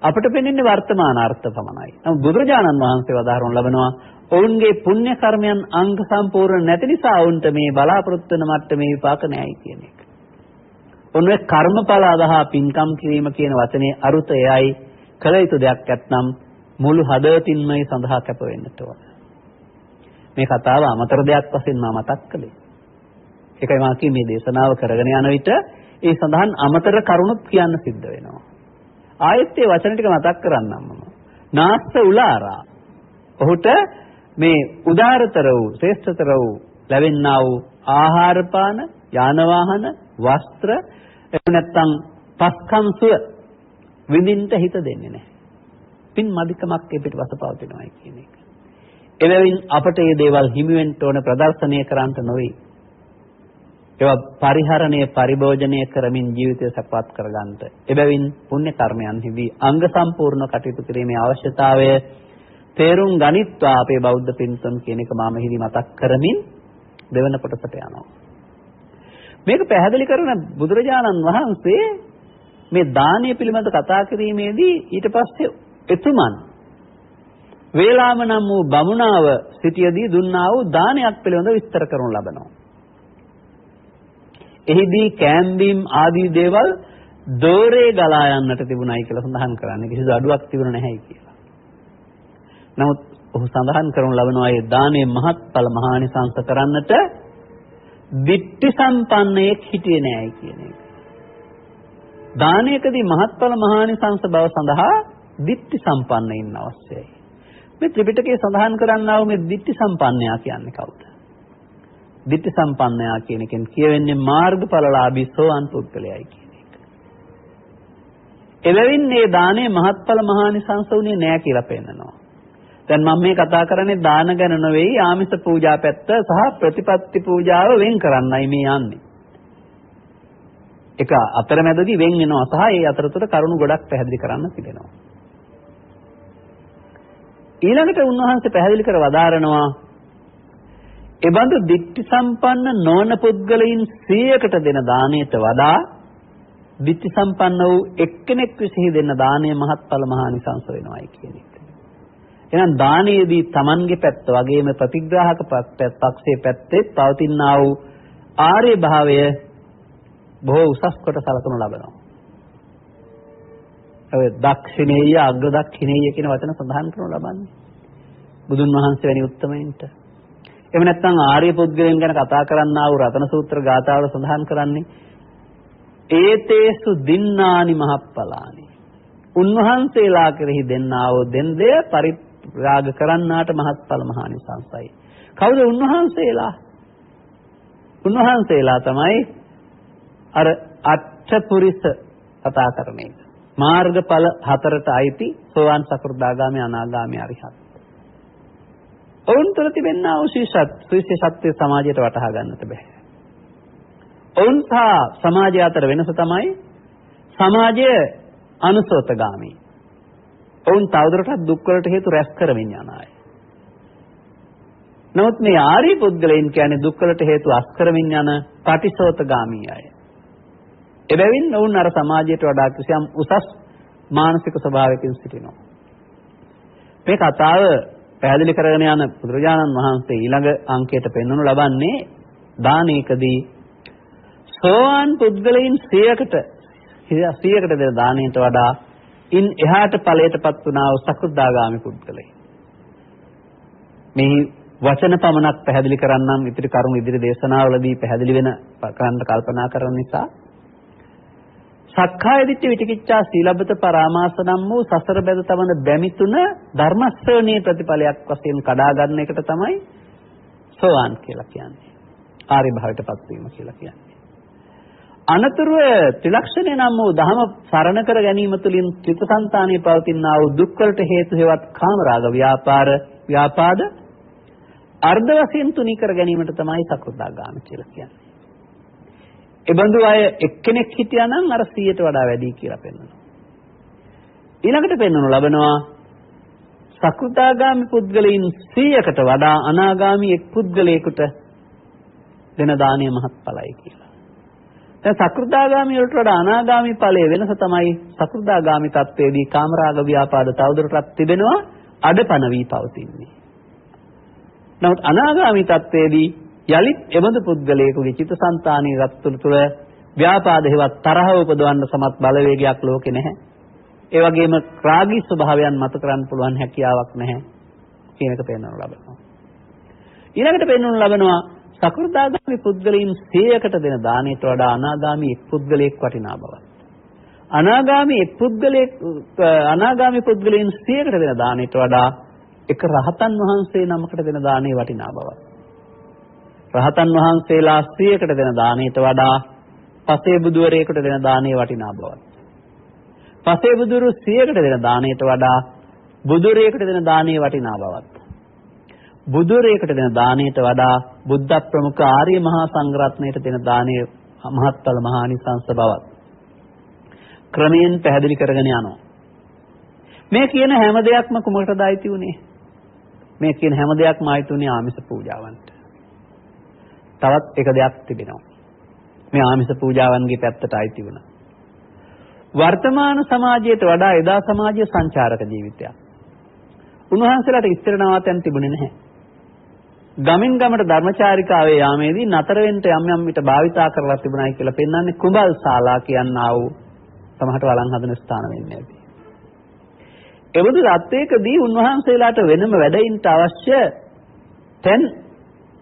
අපිට පෙනෙන්නේ වර්තමාන අර්ථ පමණයි. නමුත් බුදුරජාණන් වහන්සේ වදාහරන ලබනවා ඔවුන්ගේ පුණ්‍ය කර්මයන් අංග සම්පූර්ණ නැති නිසා ඔවුන්ට මේ බලාපොරොත්තු වෙන මට්ටමේ විපාක නැහැයි කියන එක. ඔන්නේ කර්මඵල අදහා පින්කම් කිරීම කියන වචනේ අරුත එයයි කළ යුතු දෙයක් නැත්නම් මුළු හදවතින්ම මේ සඳහා කැප වෙන්නට ඕන. මේ කතාව අමතර දෙයක් වශයෙන් මම මතක් කළේ. ඒකයි මම කිව්වේ මේ දේශනාව කරගෙන යන විට ඒ සඳහන් අමතර කරුණුත් කියන්න සිද්ධ වෙනවා. ආයෙත් ඒ වචන ටික මතක් කරන්නම් මම. නාස්ස උලාරා. ඔහුට මේ උදාරතර වූ, ශ්‍රේෂ්ඨතර වූ ලැබෙන්නා වූ ආහාර පාන, යාන වාහන, වස්ත්‍ර එහෙම නැත්නම් පස්කම් සුව විඳින්න හිත දෙන්නේ නැහැ. පින් මදිකමක් ඒ පිටවස පවතිනවා කියන එක. එබැවින් අපට මේ දේවල් හිමි වෙන්න ඕන ප්‍රදර්ශනය කරන්නට නොවේ. ඒවා පරිහරණය පරිභෝජනය කරමින් ජීවිතය සපවත් කරගන්නට. එබැවින් පුණ්‍ය කර්මයන්හිදී අංග සම්පූර්ණ කටයුතු කිරීමේ අවශ්‍යතාවය තේරුම් ගනිත්වා අපේ බෞද්ධ පින්තුන් කියන එක මම හිදී මතක් කරමින් දෙවන කොටසට යනවා. මේක පැහැදිලි කරන බුදුරජාණන් වහන්සේ මේ දානීය පිළිබඳ කතා කිරීමේදී ඊට පස්සේ එතුමන් වේලාම නම් වූ බමුණාව සිටියදී දුන්නා වූ දානයක් පිළිබඳ විස්තර කරනු ලබනවා. එහිදී කෑම්බීම් ආදී දේවල් දෝරේ ගලා යන්නට තිබුණයි කියලා සඳහන් කරන්නේ. කිසිදු අඩුවක් තිබුණ නැහැ කියලා. නමුත් ඔහු සඳහන් කරනු ලබනවා ඒ දානයේ මහත්ඵල මහානිසංස කරන්නට දිට්ඨි සම්පන්නයෙක් හිටියේ නෑයි කියන එක. දානයකදී මහත්ඵල මහානිසංස බව සඳහා දිට්ඨි සම්පන්න ඉන්න අවශ්‍යයි. මේ ත්‍රිපිටකයේ සඳහන් කරන්නා වූ මේ දිට්ඨි සම්පන්නයා කියන්නේ කවුද? දිට්ඨි සම්පන්නයා කියන එකෙන් කියවෙන්නේ මාර්ගඵලලාභී සෝවාන් පුද්ගලයයි කියන එක. එබැවින් මේ දානයේ මහත්ඵල මහානිසංස උනේ නෑ කියලා පෙන්නනවා. දැන් මම මේ කතා කරන්නේ දාන ගැන නෙවෙයි ආමිෂ පූජා පැත්ත සහ ප්‍රතිපත්ති පූජාව වෙන් කරන්නයි මේ යන්නේ. ඒක අතරමැදදී වෙන් වෙනවා සහ ඒ අතරතුර කරුණු ගොඩක් පැහැදිලි කරන්න තිබෙනවා. ඊළඟට උන්වහන්සේ පැහැදිලි කර වදාරනවා එබඳු දිට්ඨි සම්පන්න නොවන පුද්ගලයන් 100කට දෙන දාණයට වඩා දිට්ඨි සම්පන්න වූ එක්කෙනෙක් විසිහි දෙන දාණය මහත්ඵල මහානිසංස වෙනවායි කියන එක. එහෙනම් දානයේදී Tamanගේ පැත්ත වගේම ප්‍රතිග්‍රාහක පක්ෂයේ පැත්තේ පවතිනා වූ ආර්ය භාවය බොහෝ උසස් කොට සලකනු ලබනවා. ඔය දක්ෂිනේය අග්‍ර දක්ෂිනේය කියන වචන සඳහන් කරනු ලබන්නේ බුදුන් වහන්සේ වැනි උත්තමයින්ට. එහෙම නැත්නම් ආර්ය පුද්ගලයන් ගැන කතා කරන්නා වූ රතන සූත්‍ර ගාථාවල සඳහන් කරන්නේ ඒතේසු දින්නානි මහප්පලානි. උන්වහන්සේලා කෙරෙහි දෙන්නා වූ දෙන් දෙය පරිත්‍රාග කරන්නාට මහත්ඵල මහානිසංසයි. කවුද උන්වහන්සේලා? උන්වහන්සේලා තමයි අර අට්ඨපුරිස කතා කරන එක. මාර්ගඵල හතරට අයිති සෝවාන් සකෘදාගාමී අනාගාමී අරිහත්. ඔවුන් තුළ තිබෙනා වූ සුවිශේෂත්වය සමාජයට වටහා ගන්නට බෑ. ඔවුන් සහ සමාජය අතර වෙනස තමයි සමාජය අනුසෝතගාමී. ඔවුන් තවදුරටත් දුක් වලට හේතු රැස් කරමින් යන අය. නමුත් මේ ආර්ය පුද්ගලයන් කියන්නේ දුක් වලට හේතු අස් කරමින් යන පටිසෝතගාමී අය. එබැවින් ඔවුන් අර සමාජයට වඩා කිසියම් උසස් මානසික ස්වභාවයකින් සිටිනවා. මේ කතාව පැහැදිලි කරගෙන යන බුදුරජාණන් වහන්සේ ඊළඟ අංකයට පෙන්වනු ලබන්නේ දානයකදී සෝවාන් පුද්ගලයන් 100කට දෙන දාණයට වඩා ඉන් එහාට ඵලයටපත් වුණා වූ සකෘදාගාමි පුද්ගලයන්. මේ වචන පමණක් පැහැදිලි කරන්නම් ඉතිරි කරුණු ඉදිරි දේශනාවලදී පැහැදිලි වෙන කරන්න කල්පනා කරන නිසා සක්කාය දිට්ඨි විචිකිච්ඡා සීලබ්බත පරාමාස නම් වූ සසර බැද තවන බැමි තුන ධර්ම ශ්‍රවණයේ ප්‍රතිඵලයක් වශයෙන් කඩා ගන්න එකට තමයි සෝවාන් කියලා කියන්නේ. ආර්ය භාවයටපත් වීම කියලා කියන්නේ. අනතුරුව ත්‍රිලක්ෂණය නම් වූ ධම සරණ කර ගැනීම තුළින් චිත්තසංතානයේ පවතිනා වූ දුක් වලට හේතු හේවත් කාමරාග ව්‍යාපාද අර්ධ වශයෙන් තුනී කර ගැනීමට තමයි සකෘදාගාමී කියලා කියන්නේ. එබඳු අය එක්කෙනෙක් හිටියා නම් අර 100ට වඩා වැඩි කියලා පෙන්වනවා. ඊළඟට පෙන්වනු ලබනවා සකෘදාගාමි පුද්ගලයන් 100කට වඩා අනාගාමි එක් පුද්ගලයෙකුට දෙන දානීය මහත්ඵලයි කියලා. දැන් සකෘදාගාමි වලට වඩා අනාගාමි ඵලයේ වෙනස තමයි සකෘදාගාමි තත්වයේදී කාමරාග ව්‍යාපාද තවදුරටත් තිබෙනවා අඩපණ වී පවතින්නේ. නමුත් අනාගාමි තත්වයේදී යලිත් එබඳු පුද්ගලයෙකුගේ චිත්තසංතානයේ රත්තුල තුළ ව්‍යාපාද හේවත් තරහ උපදවන්න සමත් බලවේගයක් ලෝකේ නැහැ. ඒ වගේම රාගී ස්වභාවයන් මත කරන්න පුළුවන් හැකියාවක් නැහැ කියන එක පෙන්වනු ලබනවා. ඊළඟට පෙන්වනු ලබනවා සකෘදාගාමි පුද්ගලයන් 100කට දෙන දාණයට වඩා අනාගාමි එක් පුද්ගලයෙක් වටිනා බවත්. අනාගාමි පුද්ගලයන් 100කට දෙන දාණයට වඩා එක රහතන් වහන්සේ නමකට දෙන දාණයේ වටිනා බවත්. රහතන් වහන්සේලා 100කට දෙන දාණයට වඩා පසේ බුදුවරයෙකුට දෙන දාණයේ වටිනා බවත්. පසේ බුදුරු 100කට දෙන දාණයට වඩා බුදුරයෙකුට දෙන දාණයේ වටිනා බවත්. බුදුරයෙකුට දෙන දාණයට වඩා බුද්ධ ප්‍රමුඛ ආර්ය මහා සංඝරත්නයට දෙන දාණයේ මහත්ඵල මහානිසංස බවත්. ක්‍රමයෙන් පැහැදිලි කරගෙන යනවා. මේ කියන හැම දෙයක්ම කුමකටද අයිති උනේ? මේ කියන හැම දෙයක්ම අයිති උනේ ආමිෂ පූජාවන්ට. තවත් එක දෙයක් තිබෙනවා. මේ ආමිෂ පූජාවන්ගේ පැත්තට අයිති වුණා. වර්තමාන සමාජයට වඩා එදා සමාජයේ සංචාරක ජීවිතයක්. උන්වහන්සේලාට ඉස්තර නවාතැන් තිබුණේ නැහැ. ගමින් ගමට ධර්මචාරිකාවේ යාමේදී නතර වෙන්න යම් යම් විට භාවිතා කරලා තිබුණායි කියලා පෙන්වන්නේ කුඹල් ශාලා කියනා වූ තමහට වළං හදන ස්ථාන වෙන්නේ නැති. එබඳු රත්යකදී උන්වහන්සේලාට වෙනම වැඩින්ට අවශ්‍ය තැන්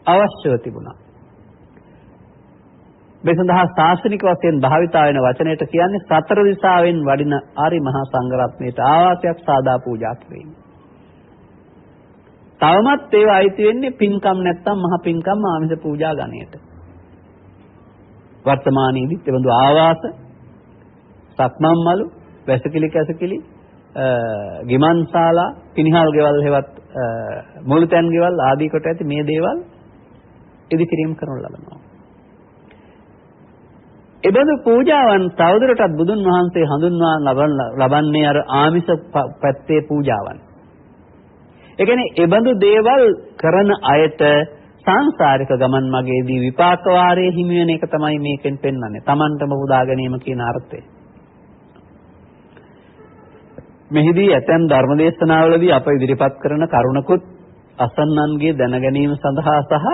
අවශ්‍යව තිබුණා. මේ සඳහා ශාසනික වශයෙන් භාවිතා වෙන වචනයට කියන්නේ සතර දිසාවෙන් වඩින ආරි මහා සංඝරත්නයට ආවාසයක් සාදා පූජා කිරීම. තවමත් ඒවා අයිති වෙන්නේ පින්කම් නැත්තම් මහ පින්කම් ආමිෂ පූජා ගණයට. වර්තමානයේදීත් එබඳු ආවාස, සක්මන් මලු, වැසකිලි කැසකිලි, ගිමන්ශාලා, පිනිහල් ගෙවල් හෙවත් මුළුතැන් ගෙවල් ආදී කොට ඇති මේ දේවල් ඉදිකිරීම කරනු ලබනවා. එබඳු පූජාවන් තවදුරටත් බුදුන් වහන්සේ හඳුන්වා ලබන්නේ අර ආමිෂ පැත්තේ පූජාවන්. ඒ කියන්නේ එබඳු දේවල් කරන අයට සංසාරික ගමන් මගේදී විපාක වාරයේ හිමි වෙන එක තමයි මේකෙන් පෙන්වන්නේ. Tamanටම පුදා ගැනීම කියන අර්ථය. මෙහිදී ඇතැම් ධර්මදේශනාවලදී අප ඉදිරිපත් කරන කරුණකුත් අසන්නන්ගේ දැන ගැනීම සඳහා සහ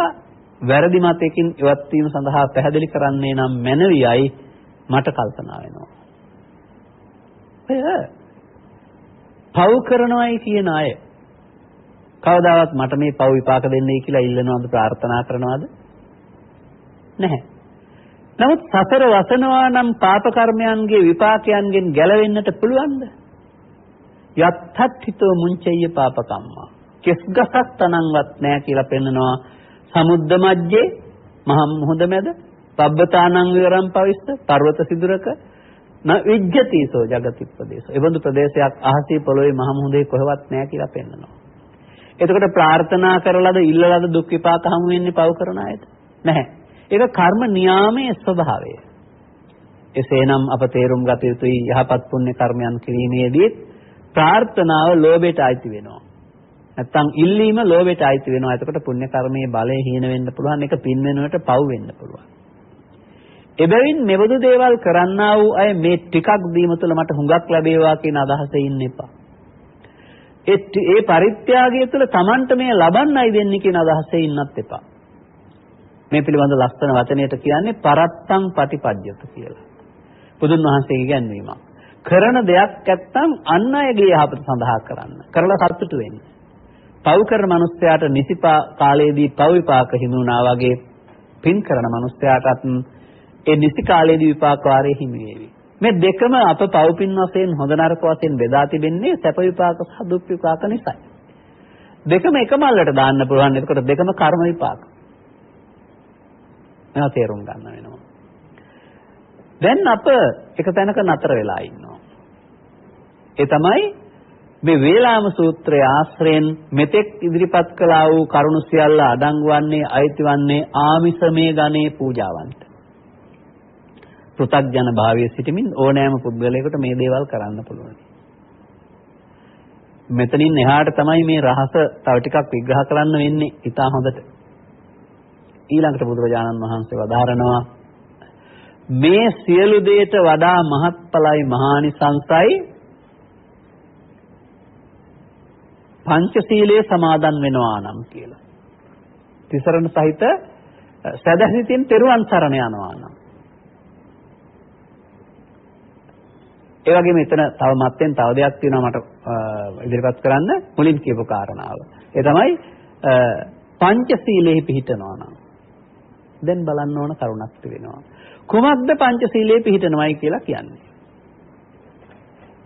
වැරදි මතයකින් ඉවත් වීම සඳහා පැහැදිලි කරන්නේ නම් මැනවියයි මට කල්පනා වෙනවා. පව් කරනවයි කියන අය කවදාවත් මට මේ පව් විපාක දෙන්නයි කියලා ඉල්ලනවද ප්‍රාර්ථනා කරනවද? නැහැ. නමුත් සතර වසනවා නම් පාප කර්මයන්ගේ විපාකයන්ගෙන් ගැලවෙන්නට පුළුවන්ද? යත්තත්ථිතෝ මුංචය්‍ය පාපකම්මා. කෙස්ගසක් තනන්වත් නැහැ කියලා පෙන්නනවා. සමුද්ද මැජ්ජේ මහා මුහුද මැද පබ්බතානං විරම් පවිස්ස පර්වත සිදුරක න විජ්ජතිසෝ జగතිප්පදේශ. ඒ බඳු ප්‍රදේශයක් අහසේ පොළොවේ මහා මුහුදේ කොහෙවත් නැහැ කියලා පෙන්නනවා. එතකොට ප්‍රාර්ථනා කරලාද ඉල්ලලාද දුක් විපාක හමු වෙන්නේ පව් කරන අයට? නැහැ. ඒක කර්ම නියාමයේ ස්වභාවය. එසේනම් අප තේරුම් ගත යුතුයි යහපත් පුණ්‍ය කර්මයන් කිරීමේදී ප්‍රාර්ථනාව ලෝභයට අයිති වෙනවා. නැත්තම් ඉල්ලීම ලෝභයට අයිති වෙනවා. එතකොට පුණ්‍ය කර්මයේ බලය හීන වෙන්න පුළුවන්. ඒක පින් වෙනුවට පව් වෙන්න පුළුවන්. එබැවින් මෙබඳු දේවල් කරන්නා වූ අය මේ ටිකක් දීම තුළ මට හුඟක් ලැබේවා කියන අදහසේ ඉන්න එපා. ඒ පරිත්‍යාගය තුළ Tamanට මේ ලබන්නයි දෙන්නේ කියන අදහසේ ඉන්නත් එපා. මේ පිළිබඳ ලස්සන වචනයට කියන්නේ පරත්තං පටිපජ්ජත කියලා. බුදුන් වහන්සේගේ ඉගැන්වීමක්. කරන දෙයක් නැත්තම් අන් අයගේ යහපත සඳහා කරන්න. කරලා සතුටු වෙන්න. පව් කරන මනුස්සයාට නිසිපා කාලයේදී පව් විපාක හිමි වුණා වගේ පින් කරන මනුස්සයාටත් ඒ නිසි කාලයේදී විපාක වාරයේ හිමි වේවි. මේ දෙකම අප පව් පින් වශයෙන් හොඳ නරක වශයෙන් බෙදා තිබෙන්නේ සැප විපාක සහ දුක් විපාක නිසායි. දෙකම එක මල්ලට දාන්න පුළුවන්. එතකොට දෙකම කර්ම විපාක. මේවා තේරුම් ගන්න වෙනවා. දැන් අප එක තැනක නතර වෙලා ඉන්නවා. ඒ තමයි මේ වේලාම සූත්‍රයේ ආශ්‍රයෙන් මෙතෙක් ඉදිරිපත් කළා වූ කරුණු සියල්ල අඩංගු වන්නේ අයිති වන්නේ ආමිසමේ ගණේ පූජාවන්ට. පෘථග්ජන භාවයේ සිටමින් ඕනෑම පුද්ගලයෙකුට මේ දේවල් කරන්න පුළුවන්. මෙතනින් එහාට තමයි මේ රහස තව ටිකක් විග්‍රහ කරන්න වෙන්නේ ඉතා හොඳට. ඊළඟට බුදුරජාණන් වහන්සේ වදාරනවා මේ සියලු දේට වඩා මහත්ඵලයි මහානිසංසයි පංචශීලයේ සමාදන් වෙනවා නම් කියලා. තිසරණ සහිත සදහසිතින් තෙරුවන් සරණ යනවා නම්. ඒ වගේම එතන තව මත්යෙන් තව දෙයක් තියෙනවා මට ඉදිරිපත් කරන්න මුලින් කියපු කාරණාව. ඒ තමයි පංචශීලයේ පිහිටනවා නම්. දැන් බලන්න ඕන කරුණක් තිබෙනවා. කුමක්ද පංචශීලයේ පිහිටනවයි කියලා කියන්නේ?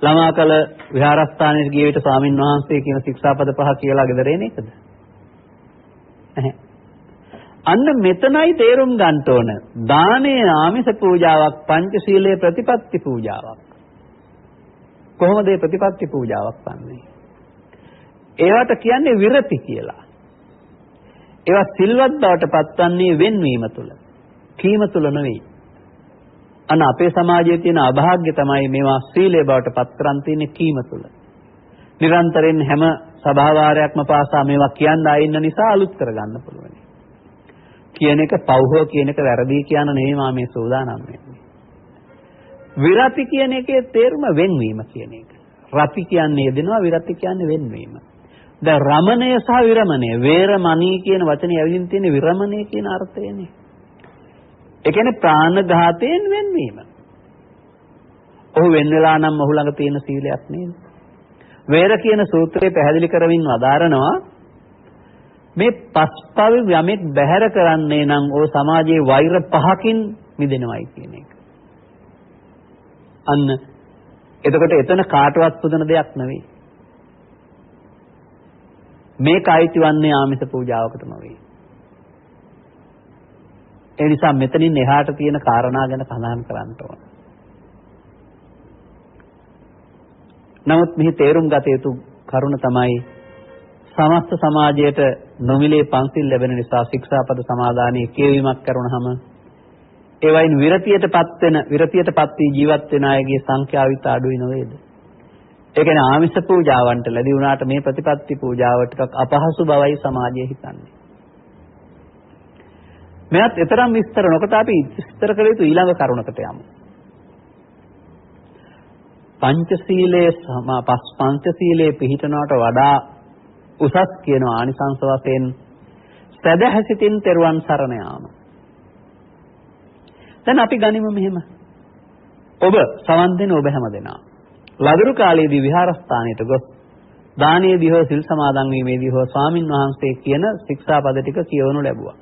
ළමා කල විහාරස්ථානයේ ගිය විට ස්වාමින් වහන්සේ කියන ශික්ෂාපද පහ කියලා ගෙදර එන එකද? නැහැ. අන්න මෙතනයි තේරුම් ගන්න ඕන. දානය ආමිෂ පූජාවක්, පංචශීලයේ ප්‍රතිපත්ති පූජාවක්. කොහොමද මේ ප්‍රතිපත්ති පූජාවක් වන්නේ? ඒවට කියන්නේ විරති කියලා. ඒවා සිල්වත් බවට පත්වන්නේ වෙන්වීම තුළ. කීම තුළ නෙවෙයි. අන්න අපේ සමාජයේ තියෙන අභාග්‍ය තමයි මේවා සීලයේ බවට පත් කරන් තියෙන්නේ කීම තුළ. නිරන්තරයෙන් හැම සභාවාරයක්ම පාසා මේවා කියන්න ආින්න නිසා අලුත් කරගන්න පුළුවන්. කියන එක පව්හෝ කියන එක වැරදි කියන නෙවෙයි මා මේ සෝදානම් වෙන්නේ. විරති කියන එකේ තේරුම වෙන්වීම කියන එක. රති කියන්නේ යෙදෙනවා, විරති කියන්නේ වෙන්වීම. දැන් රමණය සහ විරමණය, වේරමණී කියන වචනේ ඇවිදින් තියෙන විරමණය කියන අර්ථයනේ. ඒ කියන්නේ ප්‍රාණඝාතයෙන් වෙන්වීම. ඔහු වෙන් වෙලා නම් ඔහු ළඟ තියෙන සීලයක් නේද? වේර කියන සූත්‍රයේ පැහැදිලි කරමින් වදාරනවා මේ පස්පවි යමෙක් බැහැර කරන්නේ නම් ਉਹ සමාජයේ වෛර පහකින් මිදෙනවයි කියන එක. අන්න එතකොට එතන කාටවත් පුදුන දෙයක් නෙවෙයි. මේක අයිතිවන්නේ ආමිෂ පූජාවකට නෙවෙයි. ඒ නිසා මෙතනින් එහාට තියෙන කාරණා ගැන සඳහන් කරන්න ඕන. නමුත් මෙහි තේරුම් ගත යුතු කරුණ තමයි සමස්ත සමාජයට නොමිලේ පන්සිල් ලැබෙන නිසා ශික්ෂාපද සමාදානයේ කියවීමක් කරුණාම ඒ වයින් විරතියටපත් වී ජීවත් වෙන අයගේ සංඛ්‍යාව විත අඩුයි නොවේද? ඒ කියන්නේ ආමිෂ පූජාවන්ට ලැබී වුණාට මේ ප්‍රතිපත්ති පූජාව ටිකක් අපහසු බවයි සමාජයේ හිතන්නේ. මෙයත් ඊතරම් විස්තර නොකොට අපි විස්තර කළ යුතු ඊළඟ කරුණකට යමු. පංචශීලයේ පිහිටනවට වඩා උසස් කියන ආනිසංස වශයෙන් සදහසිතින් තෙරුවන් සරණ යාම. දැන් අපි ගනිමු මෙහෙම. ඔබ සවන් දෙන ඔබ හැමදෙනා ලදරු කාලයේදී විහාරස්ථානයට ගොස් දානයේදී හෝ සිල් සමාදන් වීමේදී හෝ ස්වාමින් වහන්සේ කියන ශික්ෂාපද ටික කියවනු ලැබුවා.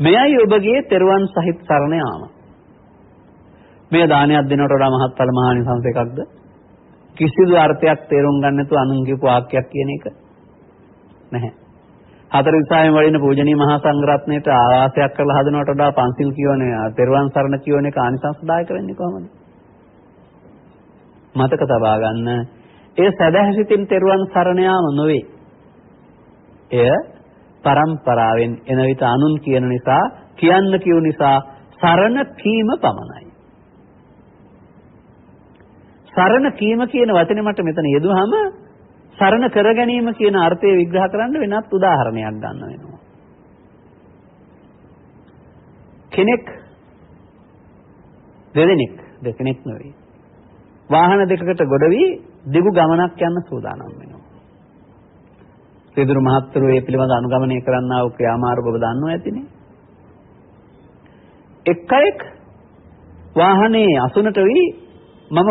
මෙයයි ඔබගේ තෙරුවන් සහිත සරණ යාම. මේ දානයක් දෙනවට වඩා මහත්ඵල මහානිසංස එකක්ද? කිසිදු අර්ථයක් තේරුම් ගන්න නැතුව අනුන් කියපු වාක්‍යයක් කියන එක නැහැ. හතර විසාවෙන් වඩින පූජනීය මහා සංඝරත්නයට ආවාසයක් කරලා හදනවට වඩා පන්සිල් කියවනේ තෙරුවන් සරණ කියවන එක ආනිසංසදායක වෙන්නේ කොහොමද? මතක තබා ගන්න. ඒ සදහසිතින් තෙරුවන් සරණ යාම නොවේ. එය පරම්පරාවෙන් එන විට අනුන් කියන නිසා කියන්න කියු නිසා සරණ කීම පමණයි. සරණ කීම කියන වචනේ මට මෙතන යෙදුවහම සරණ කර ගැනීම කියන අර්ථය විග්‍රහ කරන්න වෙනත් උදාහරණයක් ගන්න වෙනවා. කෙනෙක් දෙදෙනෙක් නෙවෙයි. වාහන දෙකකට ගොඩ වී දිගු ගමනක් යන්න සූදානම් වෙනවා. සිදුරු මහත්තුරු මේ පිළිබඳ අනුගමනය කරන්නා වූ ක්‍රියාමාර්ග ඔබ දන්නවා ඇතිනේ. එක්කෙක් වාහනේ අසුනට වී මම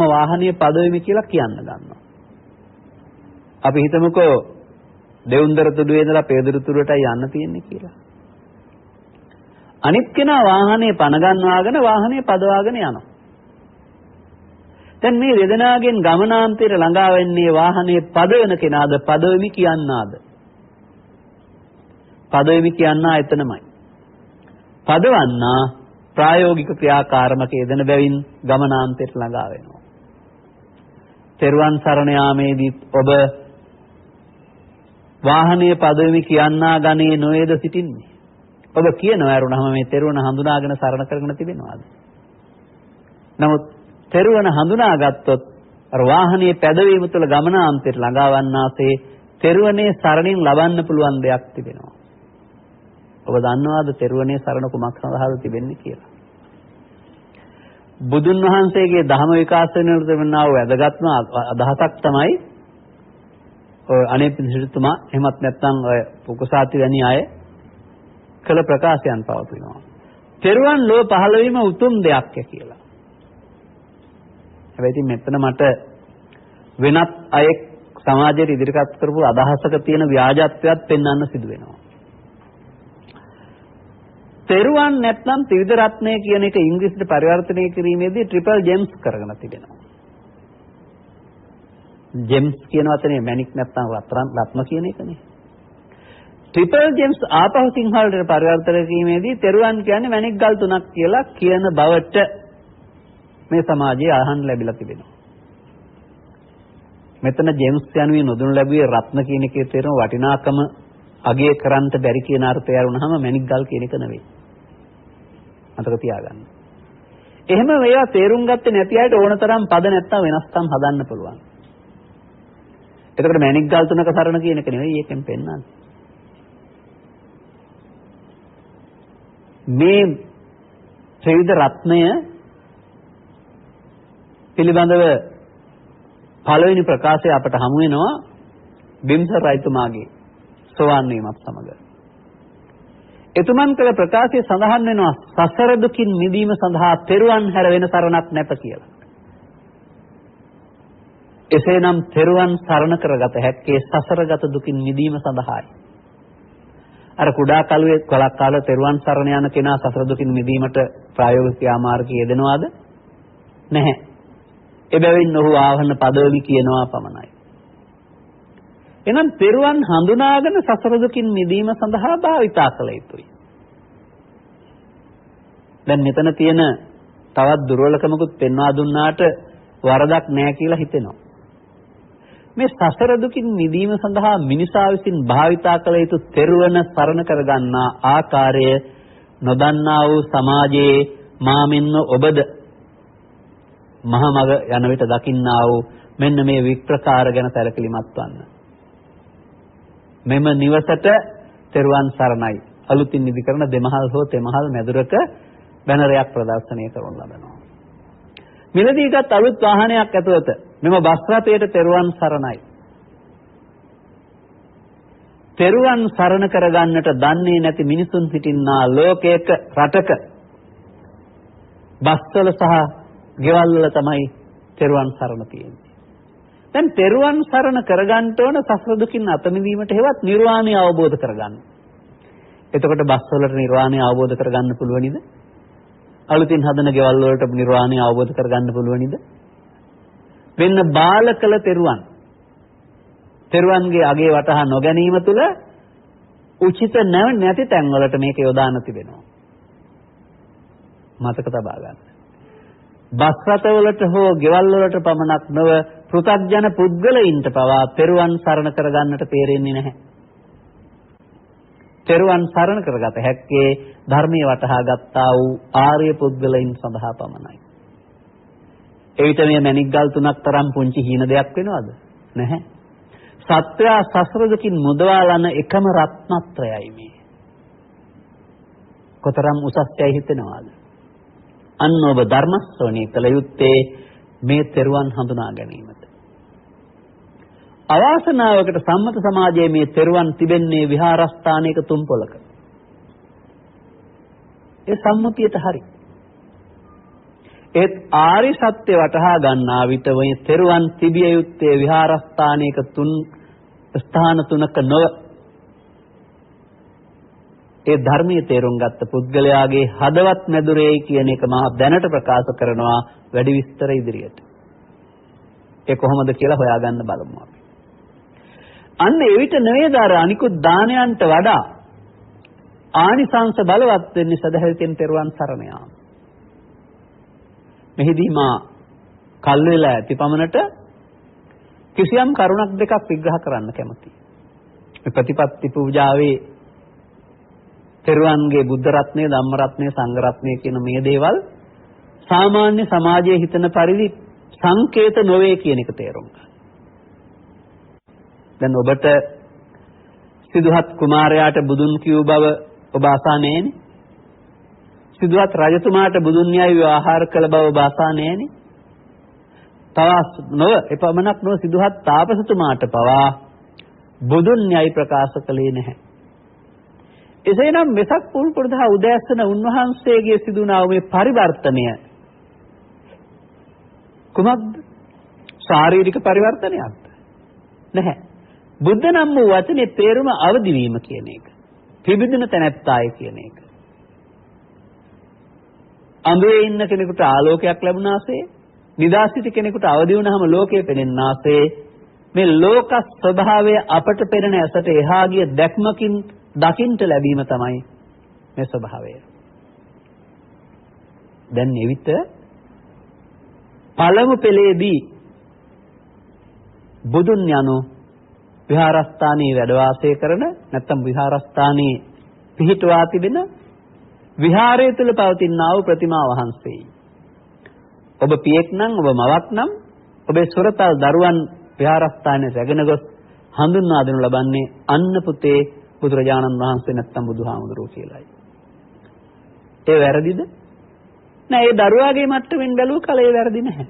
වාහනේ පදවෙමි කියලා කියන්න ගන්නවා. අපි හිතමුකෝ දෙවුන්දර තුඩුවේ ඉඳලා පේදුරුතුරටයි යන්න තියෙන්නේ කියලා. අනිත් කෙනා වාහනේ පණ ගන්නවාගෙන වාහනේ පදවාගෙන යනවා. දැන් මේ දෙදෙනාගෙන් ගමනාන්තයට ළඟා වෙන්නේ වාහනේ පදවන කෙනාද පදවෙමි කියන්නාද? පදවෙමි කියන්නා එතනමයි. පදවන්නා ප්‍රායෝගික ක්‍රියාකාරමක යෙදෙන බැවින් ගමනාන්තයට ළඟා වෙනවා. තෙරුවන් සරණ යාමේදී ඔබ වාහනේ පදවෙමි කියන්නා ගණේ නොවේද සිටින්නේ? ඔබ කියනවා වරුණාම මේ තෙරුවන් හඳුනාගෙන සරණ කරගෙන තිබෙනවාද? නමුත් තෙරුවන් හඳුනාගත්තොත් අර වාහනේ පැදවීම තුළ ගමනාන්තයට ළඟා වන්නාසේ තෙරුවනේ සරණින් ලබන්න පුළුවන් දෙයක් තිබෙනවා. ඔබ දන්නවාද තෙරුවනේ සරණ කුමක් සඳහාද තිබෙන්නේ කියලා? බුදුන් වහන්සේගේ ධර්ම විකාශනයේ තිබෙනා වැදගත්ම අදහසක් තමයි ඔය අනේ පිළිසිතුමා එහෙමත් නැත්නම් ඔය පුකුසාති වැනි අය කළ ප්‍රකාශයන් පවතිනවා. තෙරුවන් ලෝ පහළ වීම උතුම් දෙයක් කියලා. හැබැයි ඉතින් මෙතන මට වෙනත් අයෙක් සමාජයට ඉදිරිපත් කරපු අදහසක තියෙන ව්‍යාජත්වයක් පෙන්වන්න සිදු වෙනවා. තෙරුවන් නැත්නම් ත්‍රිවිධ රත්නය කියන එක ඉංග්‍රීසියට පරිවර්තනය කිරීමේදී ට්‍රිපල් ජෙම්ස් කරගෙන තිබෙනවා. ජෙම්ස් කියන වචනේ මැණික් නැත්නම් රත්න කියන එකනේ. ට්‍රිපල් ජෙම්ස් ආපහු සිංහලට පරිවර්තනය කිරීමේදී තෙරුවන් කියන්නේ මැණික් ගල් තුනක් කියලා කියන බවට මේ සමාජයේ අහන්න ලැබිලා තිබෙනවා. මෙතන ජෙම්ස් යනුවෙන් නොදනු ලැබුවේ රත්න කියන එකේ තේරුම වටිනාකම අගය කරන්නට බැරි කියන අර්ථය වුණාම මැණික් ගල් කියන එක නෙවෙයි. මතක තියාගන්න. එහෙම මේවා තේරුම් ගත්තේ නැති අයට ඕනතරම් පද නැත්තම් වෙනස්කම් හදන්න පුළුවන්. එතකොට මැණික් ගල් තුනක සරණ කියන එක නෙවෙයි ඒකෙන් පෙන්නන්නේ. මේ ත්‍රිවිධ රත්නය පිළිබඳව පළවෙනි ප්‍රකාශය අපට හමු වෙනවා බිම්සර් රජතුමාගේ සෝවාන් වීමත් සමග. එතුමන් කළ ප්‍රකාශය සඳහන් වෙනවා සසර දුකින් මිදීම සඳහා තෙරුවන් හැර වෙන සරණක් නැත කියලා. එසේනම් තෙරුවන් සරණ කරගත හැක්කේ සසරගත දුකින් මිදීම සඳහායි. අර කුඩා කලුවේ කොලක් කාලා තෙරුවන් සරණ යන කෙනා සසර දුකින් මිදීමට ප්‍රායෝගික ක්‍රියාමාර්ගය යෙදෙනවද? නැහැ. එබැවින් ඔහු ආවහන පදවි කියනවා පමණයි. එනම් තෙරුවන් හඳුනාගෙන සසර දුකින් මිදීම සඳහා භාවිතා කළ යුතුයි. දැන් මෙතන තියෙන තවත් දුර්වලකමකුත් පෙන්වා දුන්නාට වරදක් නැහැ කියලා හිතෙනවා. මේ සසර දුකින් මිදීම සඳහා මිනිසා විසින් භාවිතා කළ යුතු තෙරුවන සරණ කරගන්නා ආකාරය නොදන්නා වූ සමාජයේ මාමින්ම ඔබද මහමග යන විට දකින්නා වූ මෙන්න මේ විප්‍රකාර ගැන සැලකිලිමත් වන්න. මෙම නිවසට තෙරුවන් සරණයි. අලුතින් නිදි කරන දෙමහල් හෝ තෙමහල් මැදුරක බැනරයක් ප්‍රදර්ශනය කරන ලබනවා. මිලදීගත් අලුත් වාහනයක් ඇතුළත මෙම බස් රථයට තෙරුවන් සරණයි. තෙරුවන් සරණ කරගන්නට දන්නේ නැති මිනිසුන් සිටින්නා ලෝකයක රටක බස්වල සහ ගෙවල් වල තමයි තෙරුවන් සරණ තියෙන්නේ. දැන් තෙරුවන් සරණ කරගන්න ඕන සසර දුකින් අත මිදීමට හේවත් නිර්වාණය අවබෝධ කරගන්න. එතකොට බස් වලට නිර්වාණය අවබෝධ කරගන්න පුළුවනිද? අලුතින් හදන ගෙවල් වලට නිර්වාණය අවබෝධ කරගන්න පුළුවනිද? වෙන්න බාලකල තෙරුවන්. තෙරුවන්ගේ අගේ වටහා නොගැනීම තුළ උචිත නැති තැන් වලට මේක යොදාන තිබෙනවා. මතක තබා ගන්න. බස් රථවලට හෝ ගෙවල් වලට පමණක් නොව පෘථග්ජන පුද්ගලයින්ට පවා තෙරුවන් සරණ කරගන්නට තේරෙන්නේ නැහැ. තෙරුවන් සරණ කරගත හැක්කේ ධර්මයේ වටහා ගත්තා වූ ආර්ය පුද්ගලයින් සඳහා පමණයි. එවිට මේ මණික්ගල් තුනක් තරම් පුංචි හීන දෙයක් වෙනවද? නැහැ. සත්‍යය සසර දුකින් මුදවාලන එකම රත්නත්‍රයයි මේ. කොතරම් උසස්යයි හිතෙනවද? අන්න ඔබ ධර්ම ශ්‍රවණය කළ යුත්තේ මේ තෙරුවන් හඳුනා ගැනීමට. අවාසනාවකට සම්මත සමාජයේ මේ තෙරුවන් තිබෙන්නේ විහාරස්ථානයක තුම්පලක. ඒ සම්මුතියට හරි. ඒත් ආරි සත්‍ය වටහා ගන්නා විට මේ තෙරුවන් තිබිය යුත්තේ විහාරස්ථානයක ස්ථාන තුනක නොව ඒ ධර්මයේ තේරුම් ගත්ත පුද්ගලයාගේ හදවත් මැදුරේ කියන එක මා දැනට ප්‍රකාශ කරනවා වැඩි විස්තර ඉදිරියට. ඒ කොහොමද කියලා හොයාගන්න බලමු අපි. අන්න එවිට නෙවෙයිද අර අනිකුත් දානයන්ට වඩා ආනිසංස බලවත් වෙන්නේ සදහැවතින් තෙරුවන් සරණ යාම. මෙහිදී මා කල් වේලා ඇති පමණට කිසියම් කරුණක් දෙකක් විග්‍රහ කරන්න කැමතියි. මේ ප්‍රතිපත්ති පූජාවේ තෙරුවන්ගේ බුද්ධ රත්නය, ධම්ම රත්නය, සංඝ රත්නය කියන මේ දේවල් සාමාන්‍ය සමාජයේ හිතන පරිදි සංකේත නොවේ කියන එක තේරුම් ගන්න. දැන් ඔබට සිදුහත් කුමාරයාට බුදුන් කියූ බව ඔබ අසා නැහැනේ. සිදුහත් රජතුමාට බුදුන් යයි විවාහාර කළ බව ඔබ අසා නැහැනේ. තවස් නොව එපමණක් නොව සිදුහත් තාපසතුමාට පවා බුදුන් යයි ප්‍රකාශ කළේ නැහැ. එසේනම් මෙසක් පුල් පුරදා උදෑසන උන්වහන්සේගේ සිදුනා මේ පරිවර්තනය කුමක්ද? ශාරීරික පරිවර්තනයක්ද? නැහැ. බුද්ධ නම් වූ වචනේ තේරුම අවදි වීම කියන එක. පිබිදෙන තැනැත්තාය කියන එක. අඳුරේ ඉන්න කෙනෙකුට ආලෝකයක් ලැබුණාසේ, නිදාසිත කෙනෙකුට අවදි වුණාම ලෝකය පෙනෙන්නාසේ මේ ලෝක ස්වභාවය අපට පෙනෙන ඇසට එහා ගිය දැක්මකින් දකින්ට ලැබීම තමයි මේ ස්වභාවය. දැන් එවිට පළමු පෙළේදී බුදුන් යනු විහාරස්ථානයේ වැඩ වාසය කරන නැත්නම් විහාරස්ථානයේ පිහිටුවා තිබෙන විහාරය තුළ පවතිනා වූ ප්‍රතිමා වහන්සේයි. ඔබ පියෙක් නම්, ඔබ මවක් නම්, ඔබේ සොරතල් දරුවන් විහාරස්ථානයේ රැගෙන ගොස් හඳුන්වා දෙනු ලබන්නේ අන්න පුතේ බුදුරජාණන් වහන්සේ නැත්නම් බුදුහාමුදුරුවෝ කියලායි. ඒ වැරදිද? නෑ, ඒ දරුවාගේ මට්ටමින් බැලුව කල ඒ වැරදි නැහැ.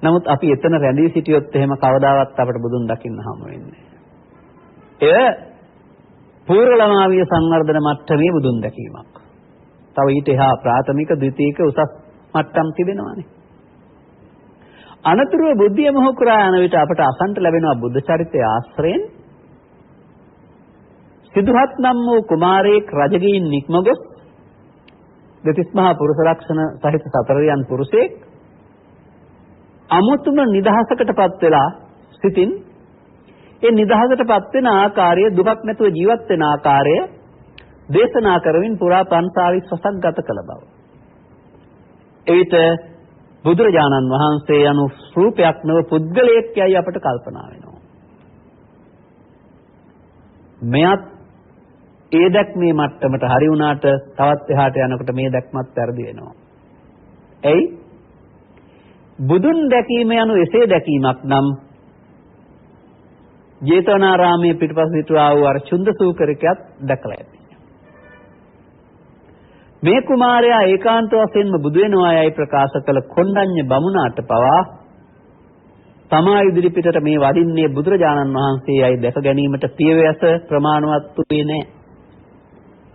නමුත් අපි එතන රැඳී සිටියොත් එහෙම කවදාවත් අපට බුදුන් දකින්න හමු වෙන්නේ නැහැ. එය පූර්වලමාවිය සංවර්ධන මට්ටමේ බුදුන් දැකීමක්. තව ඊට එහා ප්‍රාථමික, ද්විතීයික, උසස් මට්ටම් තිබෙනවානේ. අනතුරුව බුද්ධිය මොහ කරා යන විට අපට අසන්ට ලැබෙනවා බුද්ධ චරිතය ආශ්‍රයෙන් සිදුහත් නම් වූ කුමාරයෙක් රජගින් නික්ම ගොස් දෙතිස් මහා පුරුෂ ලක්ෂණ සහිත සතරයන් පුරුෂයෙක් අමුතුම නිදහසකටපත් වෙලා සිටින් ඒ නිදහසටපත් වෙන ආකාරය, දුකක් නැතුව ජීවත් වෙන ආකාරය දේශනා කරමින් පුරා 540 වසක් ගත කළ බව. එවිට බුදුරජාණන් වහන්සේ යනු රූපයක් නොව පුද්ගලයෙක් යයි අපට කල්පනා වෙනවා. මෙයත් ඒ දැක්මේ මට්ටමට හරි වුණාට තවත් එහාට යනකොට මේ දැක්මත් වැඩි වෙනවා. එයි බුදුන් දැකීම යනු එසේ දැකීමක් නම් ජේතවනාරාමයේ පිටපස සිටුවා වූ අර චුන්ද සූකරිකයත් දැකලා ඇති. මේ කුමාරයා ඒකාන්ත වශයෙන්ම බුදු වෙනවා යයි ප්‍රකාශ කළ කොණ්ඩඤ්ඤ බමුණාට පවා තමා ඉදිරි පිටට මේ වඩින්නේ බුදුරජාණන් වහන්සේ යයි දැක ගැනීමට පියවැස ප්‍රමාණවත් වූයේ නැහැ.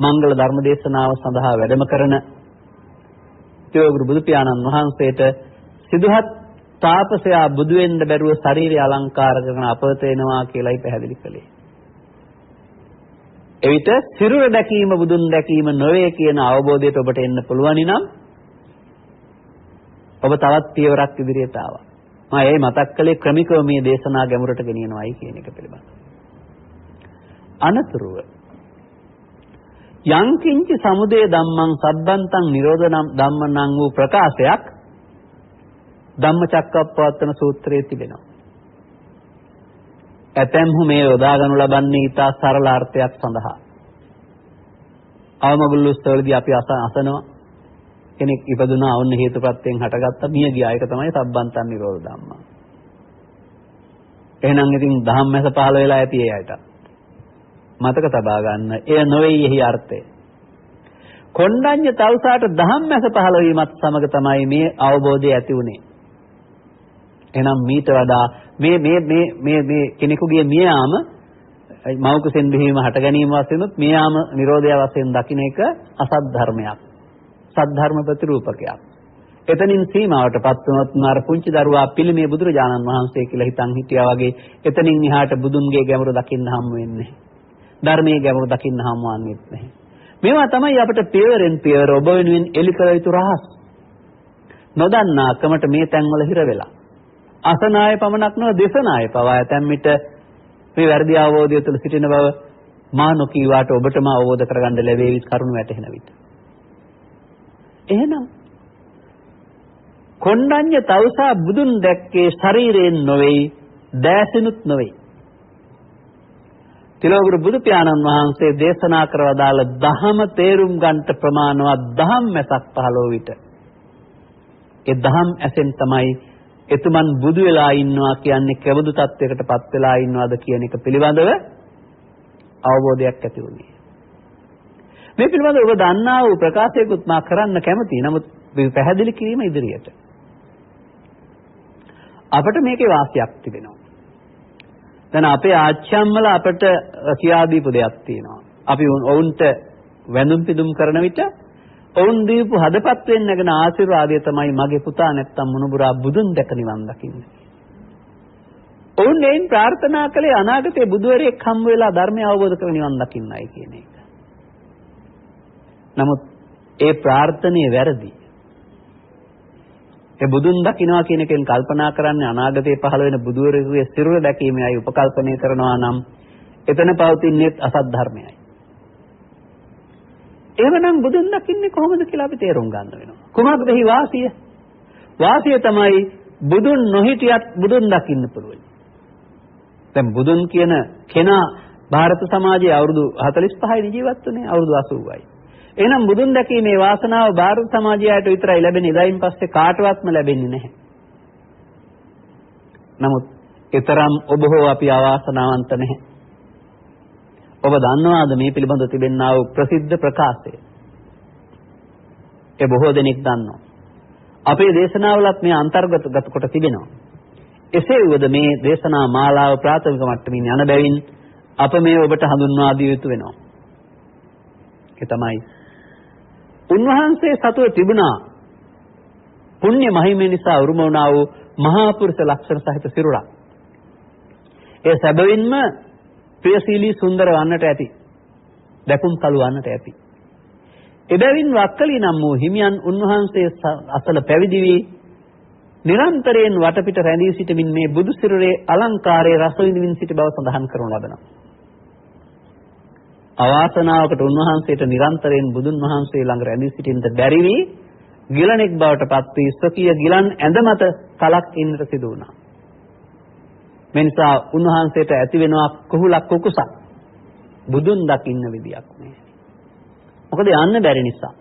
මංගල ධර්ම දේශනාව සඳහා වැඩම කරන තියෝගුරු බුදු පියාණන් වහන්සේට සිදුහත් තාපසයා බුදු වෙන්න බැරුව ශරීරය අලංකාර කරන අපත එනවා කියලායි පැහැදිලි කළේ. එවිට සිරුර දැකීම බුදුන් දැකීම නොවේ කියන අවබෝධයට ඔබට එන්න පුළුවනි නම් ඔබ තවත් පියවරක් ඉදිරියට ආවා. මම ඒ මතක් කළේ ක්‍රමිකව මේ දේශනා ගැඹුරට ගෙනියනවායි කියන එක පිළිබඳව. අනතුරුව යංකින්චි සමුදය ධම්මං සබ්බන්තං නිරෝධනම් ධම්මං වූ ප්‍රකාශයක් ධම්මචක්කප්පවත්තන සූත්‍රයේ තිබෙනවා. ඇතැම්හු මේ යොදා ගනු ලබන්නේ ඊට සරල අර්ථයක් සඳහා. අවමගුල්ලුස්තවලදී අපි අසනවා කෙනෙක් ඉපදුනා වුණ හේතුප්‍රත්‍යයෙන් හටගත්ත මිය ගියා. ඒක තමයි සබ්බන්තං නිරෝධ ධම්මං. එහෙනම් ඉතින් ධම්මැස පහළ වෙලා ඇති ඒ අයට. මතක තබා ගන්න. එය නොවේ එහි අර්ථය. කොණ්ඩඤ්ඤ තවුසාට ධම්මැස පහළ වීමත් සමග තමයි මේ අවබෝධය ඇති වුනේ. එහෙනම් මීට වඩා මේ කෙනෙකුගේ මියාම මව් කුසෙන් බිහිවීම හට ගැනීම වශයෙන් උත් මියාම නිරෝධය වශයෙන් දකින්න එක අසත් ධර්මයක්. සත් ධර්ම ප්‍රතිරූපකයක්. එතනින් සීමාවටපත් වුණොත් මාර පුංචි දරුවා පිළිමේ බුදුරජාණන් වහන්සේ කියලා හිතන් හිටියා වගේ එතනින් එහාට බුදුන්ගේ ගැඹුර දකින්න හම්බ වෙන්නේ. ධර්මයේ ගැඹුර දකින්න හම්බ වන්නේ නැහැ. මේවා තමයි අපිට පියවරෙන් පියවර ඔබ වෙනුවෙන් එලි කළ යුතු රහස්. නොදන්නාකමට මේ තැන්වල හිර වෙලා. අසනාය පමණක් නොව දේශනාය පවා ඇතැම් විට මේ වැරදි අවබෝධය තුළ සිටින බව මා නොකීවාට ඔබටම අවබෝධ කරගන්න ලැබෙවි කරුණ වැටහෙන විට. එහෙනම් කොණ්ඩඤ්ඤ තවුසා බුදුන් දැක්කේ ශරීරයෙන් නොවේ, දැසිනුත් නොවේ. තිලෝගුරු බුදු පියාණන් වහන්සේ දේශනා කරවදාළ දහම තේරුම් ගන්නට ප්‍රමාණවත් දහම් මැසක් පහළ වූ විට ඒ දහම් ඇසෙන් තමයි එතුමන් බුදු වෙලා ඉන්නවා කියන්නේ කෙබඳු තත්වයකටපත් වෙලා ඉන්නවද කියන එක පිළිබඳව අවබෝධයක් ඇති වුණේ. මේ පිළිබඳව ඔබ දන්නා වූ ප්‍රකාශයකුත් මා කරන්න කැමතියි. නමුත් පැහැදිලි කිරීම ඉදිරියට. අපිට මේකේ වාසියක් තිබෙනවා. දැන් අපේ ආච්චම්මල අපට කියා දීපු දෙයක් තියෙනවා. අපි ඔවුන්ට වැඳුම් පිදුම් කරන විට ඔවුන් දීපු හදපත් වෙන්න නැගෙන ආශිර්වාදය තමයි මගේ පුතා නැත්තම් මුණුබුරා බුදුන් දැක නිවන් දකින්නේ. ඔවුන් එයින් ප්‍රාර්ථනා කළේ අනාගතයේ බුදුවරයෙක් හම් වෙලා ධර්මය අවබෝධ කර නිවන් දකින්නයි කියන එක. නමුත් ඒ ප්‍රාර්ථනාවේ වැරදි. ඒ බුදුන් දකින්නවා කියන එකෙන් කල්පනා කරන්නේ අනාගතයේ පහළ වෙන බුදුවරයෙකුගේ සිරුර දැකීමයි උපකල්පනය කරනවා නම් එතන පවතින්නේ අසත් ධර්මයයි. එහෙමනම් බුදුන් දකින්නේ කොහොමද කියලා අපි තේරුම් ගන්න වෙනවා. කුමක්ද එහි වාසිය? වාසිය තමයි බුදුන් නොහිටියත් බුදුන් දකින්න පුළුවන්. දැන් බුදුන් කියන කෙනා ಭಾರತ සමාජයේ අවුරුදු 45යි ජීවත් වුණේ, අවුරුදු 80යි. එහෙනම් බුදුන් දැකීමේ වාසනාව ಭಾರತ සමාජයට විතරයි ලැබෙන්නේ. ඊයින් පස්සේ කාටවත්ම ලැබෙන්නේ නැහැ. නමුත් ඊතරම් ඔබ හෝ අපි අවාසනාවන්ත නැහැ. ඔබ දන්නවාද මේ පිළිබඳව තිබෙනා වූ ප්‍රසිද්ධ ප්‍රකාශය? ඒ බොහෝ දෙනෙක් දන්නවා. අපේ දේශනාවලත් මේ අන්තර්ගත කොට තිබෙනවා. එසේ වුවද මේ දේශනා මාලාව ප්‍රාථමික මට්ටමින් යන බැවින් අප මේ ඔබට හඳුන්වා දිය යුතු වෙනවා. ඒ තමයි උන්වහන්සේ සතුව තිබුණා පුණ්‍ය මහිමේ නිසා උරුම වුණා වූ මහා පුරුෂ ලක්ෂණ සහිත සිරුරක්. ඒ සැබවින්ම ප්‍රියශීලී සුන්දර වන්නට ඇති. දැකුම් කළු වන්නට ඇති. එබැවින් වක්කලී නම් වූ හිමියන් උන්වහන්සේ අසල පැවිදි වී නිරන්තරයෙන් වටපිට රැඳී සිටමින් මේ බුදු සිරුරේ අලංකාරයේ රස විඳින්න සිටි බව සඳහන් කරනු ලබනවා. අවාසනාවකට උන්වහන්සේට නිරන්තරයෙන් බුදුන් වහන්සේ ළඟ රැඳී සිටින්නට බැරි වී ගිලණෙක් බවට පත් වී ස්වකීය ගිලන් ඇඳ මත කලක් ඉන්නට සිදු වුණා. මේ නිසා උන්වහන්සේට ඇති වෙනවා කුහුලක් කුකුසක්. බුදුන් දකින්න විදියක් නෑ. මොකද යන්න බැරි නිසා.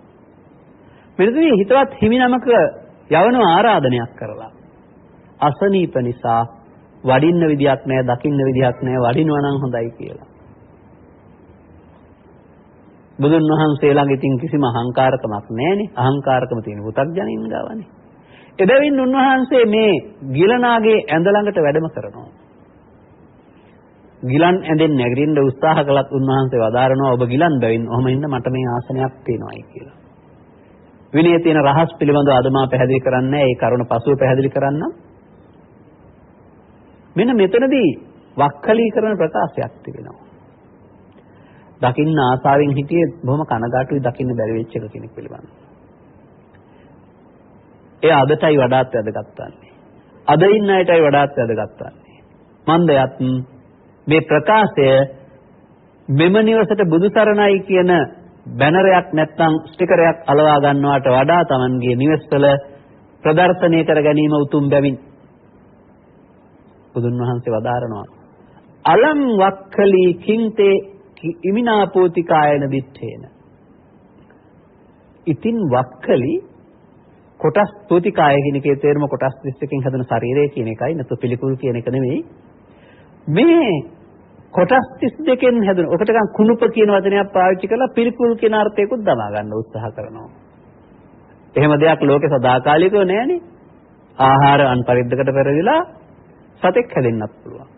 මෙතනදී හිතවත් හිමි නමක යවන ආරාධනයක් කරලා අසනීප නිසා වඩින්න විදියක් නෑ, දකින්න විදියක් නෑ, වඩිනවා නම් හොඳයි කියලා. බුදුන් වහන්සේ ළඟ ඉතින් කිසිම අහංකාරකමක් නැහැනේ. අහංකාරකම තියෙන පුතග්ජනින් ගාවනේ. එබැවින් උන්වහන්සේ මේ ගිලනාගේ ඇඳ ළඟට වැඩම කරනවා. ගිලන් ඇඳෙන් නැගිටින්න උත්සාහ කළත් උන්වහන්සේ වදාරනවා ඔබ ගිලන් බැවින් ඔහම ඉන්න මට මේ ආසනයක් තියෙනවායි කියලා. විනය තියෙන රහස් පිළිබඳව අද මා පැහැදිලි කරන්නේ ඒ කරුණ පසුව පැහැදිලි කරන්නම්. මෙන්න මෙතනදී වක්කලීකරණ ප්‍රකාශයක් තිබෙනවා. දකින්න ආසාවෙන් හිටියේ බොහොම කනගාටුයි දකින්න බැරි වෙච්ච එක කෙනෙක් පිළිබඳව. ඒ අදටයි වඩාත් වැදගත් වන්නේ. අද ඉන්න අයටයි වඩාත් වැදගත් වන්නේ. මන්දයත් මේ ප්‍රකාශය මෙම නිවසට බුදුසරණයි කියන බැනරයක් නැත්නම් ස්ටිකරයක් අලවා ගන්නවට වඩා Tamanගේ නිවසවල ප්‍රදර්ශනය කර ගැනීම උතුම් බැවින් බුදුන් වහන්සේ වදාරනවා අලං වක්කලී කිංතේ ඉමිනා පෝතිකායන දිත්තේන. ඉතින් වක්කලි කොටස් පෝතිකාය කියන එකේ තේරුම කොටස් 30කින් හදන ශරීරය කියන එකයි නැත්නම් පිළිකුල් කියන එක නෙමෙයි. මේ කොටස් 32කින් හැදුන ඔකට ගන්න කුණුප කියන වචනයක් පාවිච්චි කරලා පිළිකුල් කියන අර්ථයකුත් දමා ගන්න උත්සාහ කරනවා. එහෙම දෙයක් ලෝකේ සදාකාලිකව නැහැනේ. ආහාර අන්පරිද්දකට පෙරදිලා සතෙක් හැදෙන්නත් පුළුවන්.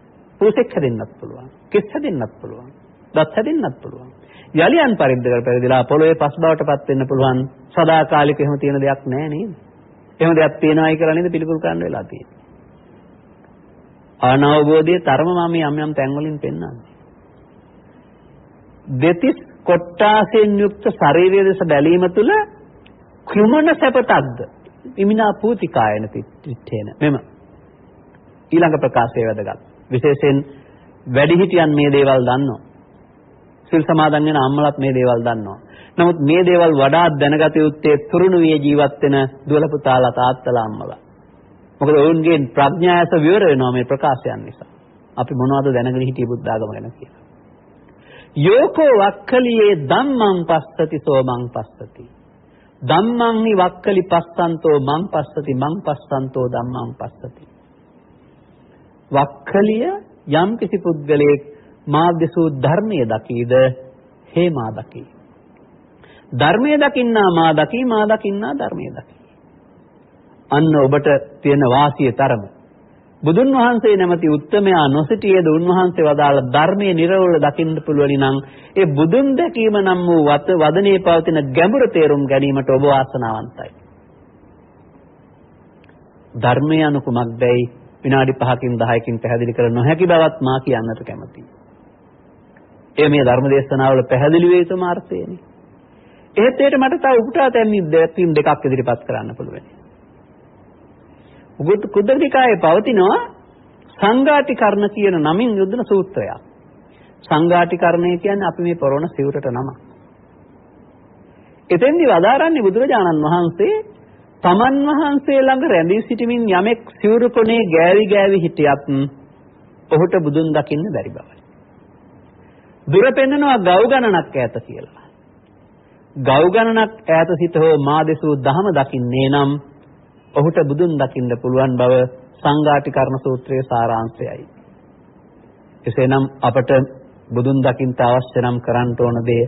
පුසෙක් හැදෙන්නත් පුළුවන්. කෙස් හැදෙන්නත් පුළුවන්. දත් හැදෙන්නත් පුළුවන්. යලි අන්පරිද්දකට පෙරදිලා පොළොවේ පස් බවටපත් වෙන්න පුළුවන්. සදාකාලික එහෙම තියෙන දෙයක් නැහැ නේද? එහෙම දෙයක් තියෙනවායි කියලා නේද පිළිකුල් කරන්න වෙලා තියෙන්නේ. අනවබෝධයේ තරම මම යම් තැන් වලින් පෙන්වන්නේ. දෙතිස් කොට්ටාසෙන් යුක්ත ශරීරයේ දෙස බැලීම තුළ කුමන සැපතක්ද? ඉමිනා පූතිකායන තිත්තේන. මෙම ඊළඟ ප්‍රකාශය වැදගත්. විශේෂයෙන් වැඩිහිටියන් මේ දේවල් දන්නවා. සිල් සමාදන් වෙන අම්මලත් මේ දේවල් දන්නවා. නමුත් මේ දේවල් වඩා දැනගත යුත්තේ තුරුණු විය ජීවත් වෙන දුවල පුතාලා තාත්තලා අම්මලා. මොකද ඔවුන්ගේ ප්‍රඥායස විවර වෙනවා මේ ප්‍රකාශයන් නිසා. අපි මොනවද දැනගෙන හිටියේ බුද්ධ ආගම ගැන කියලා. යෝකෝ වක්කලියේ ධම්මං පස්සති සෝමං පස්සති. ධම්මං නි වක්කලි පස්සන්තෝ මං පස්සති මං පස්සන්තෝ ධම්මං පස්සති. වක්කලිය යම් කිසි පුද්ගලයෙක් මාද්දසෝ ධර්මයේ දකීද හේ මා දකී. ධර්මයේ දකින්නා මා දකී මා දකින්නා ධර්මයේ දකී. අන්න ඔබට තියෙන වාසිය තරම. බුදුන් වහන්සේ නැමැති උත්තමයා නොසිටියේද උන්වහන්සේ වදාළ ධර්මයේ නිර්වල දකින්න පුළුවනි නම් ඒ බුදුන් දැකීම නම් වූ වදනේ පවතින ගැඹුරු තේරුම් ගැනීමට ඔබ වාසනාවන්තයි. ධර්මය අනුකුමක්දයි විනාඩි 5කින් 10කින් පැහැදිලි කර නොහැකි බවත් මා කියන්නට කැමතියි. ඒ මේ ධර්ම දේශනාවල පැහැදිලි වේ යුතු මාර්ථයනේ. එහෙත් ඒකට මට තව උපුටා තැන් දෙකක් ඉදිරිපත් කරන්න පුළුවන්. කුද්දනිකායේ පවතිනවා සංඝාටිකරණ කියන නමින් යොදන සූත්‍රයක්. සංඝාටිකරණය කියන්නේ අපි මේ පොරොණ සිවුරට නම. එතෙන්දි වදාරන්නේ බුදුරජාණන් වහන්සේ තමන් වහන්සේ ළඟ රැඳී සිටමින් යමෙක් සිවුරු කොනේ ගෑවි ගෑවි හිටියත් ඔහුට බුදුන් දකින්න බැරි බවයි. දුර පෙන්නනවා ගව් ගණනක් ඈත කියලා. ගව් ගණනක් ඈත සිට හෝ මා දෙසූ දහම දකින්නේ නම් ඔහුට බුදුන් දකින්න පුළුවන් බව සංඝාටිකරණ සූත්‍රයේ සාරාංශයයි. එසේනම් අපට බුදුන් දකින්න අවශ්‍ය නම් කරන්න ඕන දේ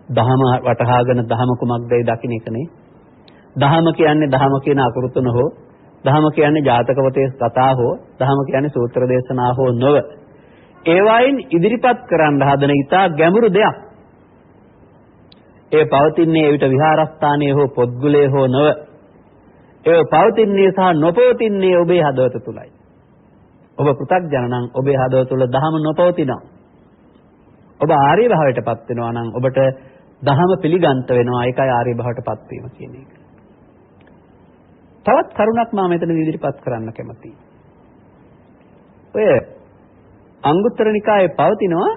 දහම වටහාගෙන දහම කුමක්දයි දකින්න එකනේ. දහම කියන්නේ දහම කියන අකුරු තුන හෝ දහම කියන්නේ ජාතක පොතේ කතා හෝ දහම කියන්නේ සූත්‍ර දේශනා හෝ නොව ඒවායින් ඉදිරිපත් කරන්න හදන ඊට ගැඹුරු දෙයක්. ඒ පවතින්නේ එවිට විහාරස්ථානයේ හෝ පොත්ගුලේ හෝ නොව. ඒ පවතින්නේ සහ නොපවතින්නේ ඔබේ හදවත තුලයි. ඔබ පෘථග්ජන නම් ඔබේ හදවත තුල දහම නොපවතිනවා. ඔබ ආර්ය භාවයටපත් වෙනවා නම් ඔබට දහම පිළිගන්ත වෙනවා. ඒකයි ආර්ය භාවයටපත් වීම කියන එක. තවත් කරුණක් මම මෙතන ඉදිරිපත් කරන්න කැමතියි. ඔය අංගුත්තර නිකායේ පවතිනවා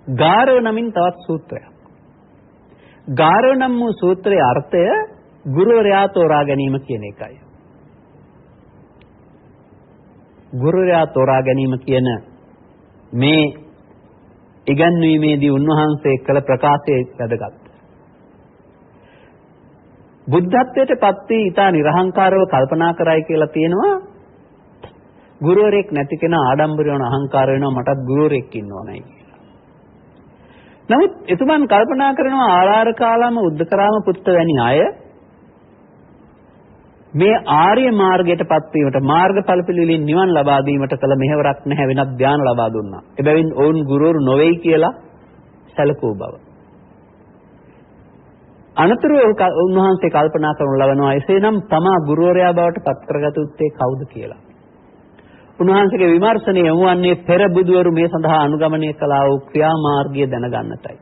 ගාරව නමින් තවත් සූත්‍රයක්. ගාරව නම් වූ සූත්‍රයේ අර්ථය ගුරුවරයා තෝරා ගැනීම කියන එකයි. ගුරුවරයා තෝරා ගැනීම කියන මේ ඉගන්වීමේදී උන්වහන්සේ කළ ප්‍රකාශයේ වැදගත්. බුද්ධත්වයට පත් වී ඊට නිර්හංකාරව කල්පනා කරයි කියලා තියෙනවා. ගුරුවරයෙක් නැති කෙනා ආඩම්බර වෙන අහංකාර වෙනවා මටත් ගුරුවරයෙක් ඉන්න ඕනයි කියලා. නමුත් එතුමන් කල්පනා කරනවා ආලාරකාලම උද්දකරාම පුත්ත වැනි අය මේ ආර්ය මාර්ගයටපත් වීමට මාර්ගඵල පිළිවිලින් නිවන් ලබා දීමට කළ මෙහෙවරක් නැහැ වෙනත් ධ්‍යාන ලබා දුන්නා. එබැවින් ඔවුන් ගුරුවරු නොවේයි කියලා සැලකූ බව. අනතුරුව උන්වහන්සේ කල්පනා කරනු ලබනවා එසේනම් තමා ගුරුවරයා බවට පත් කරගත යුත්තේ කවුද කියලා. උන්වහන්සේගේ විමර්ශනය යොමුවන්නේ පෙර බුදුවරු මේ සඳහා අනුගමනය කළා වූ ක්‍රියාමාර්ගය දැනගන්නටයි.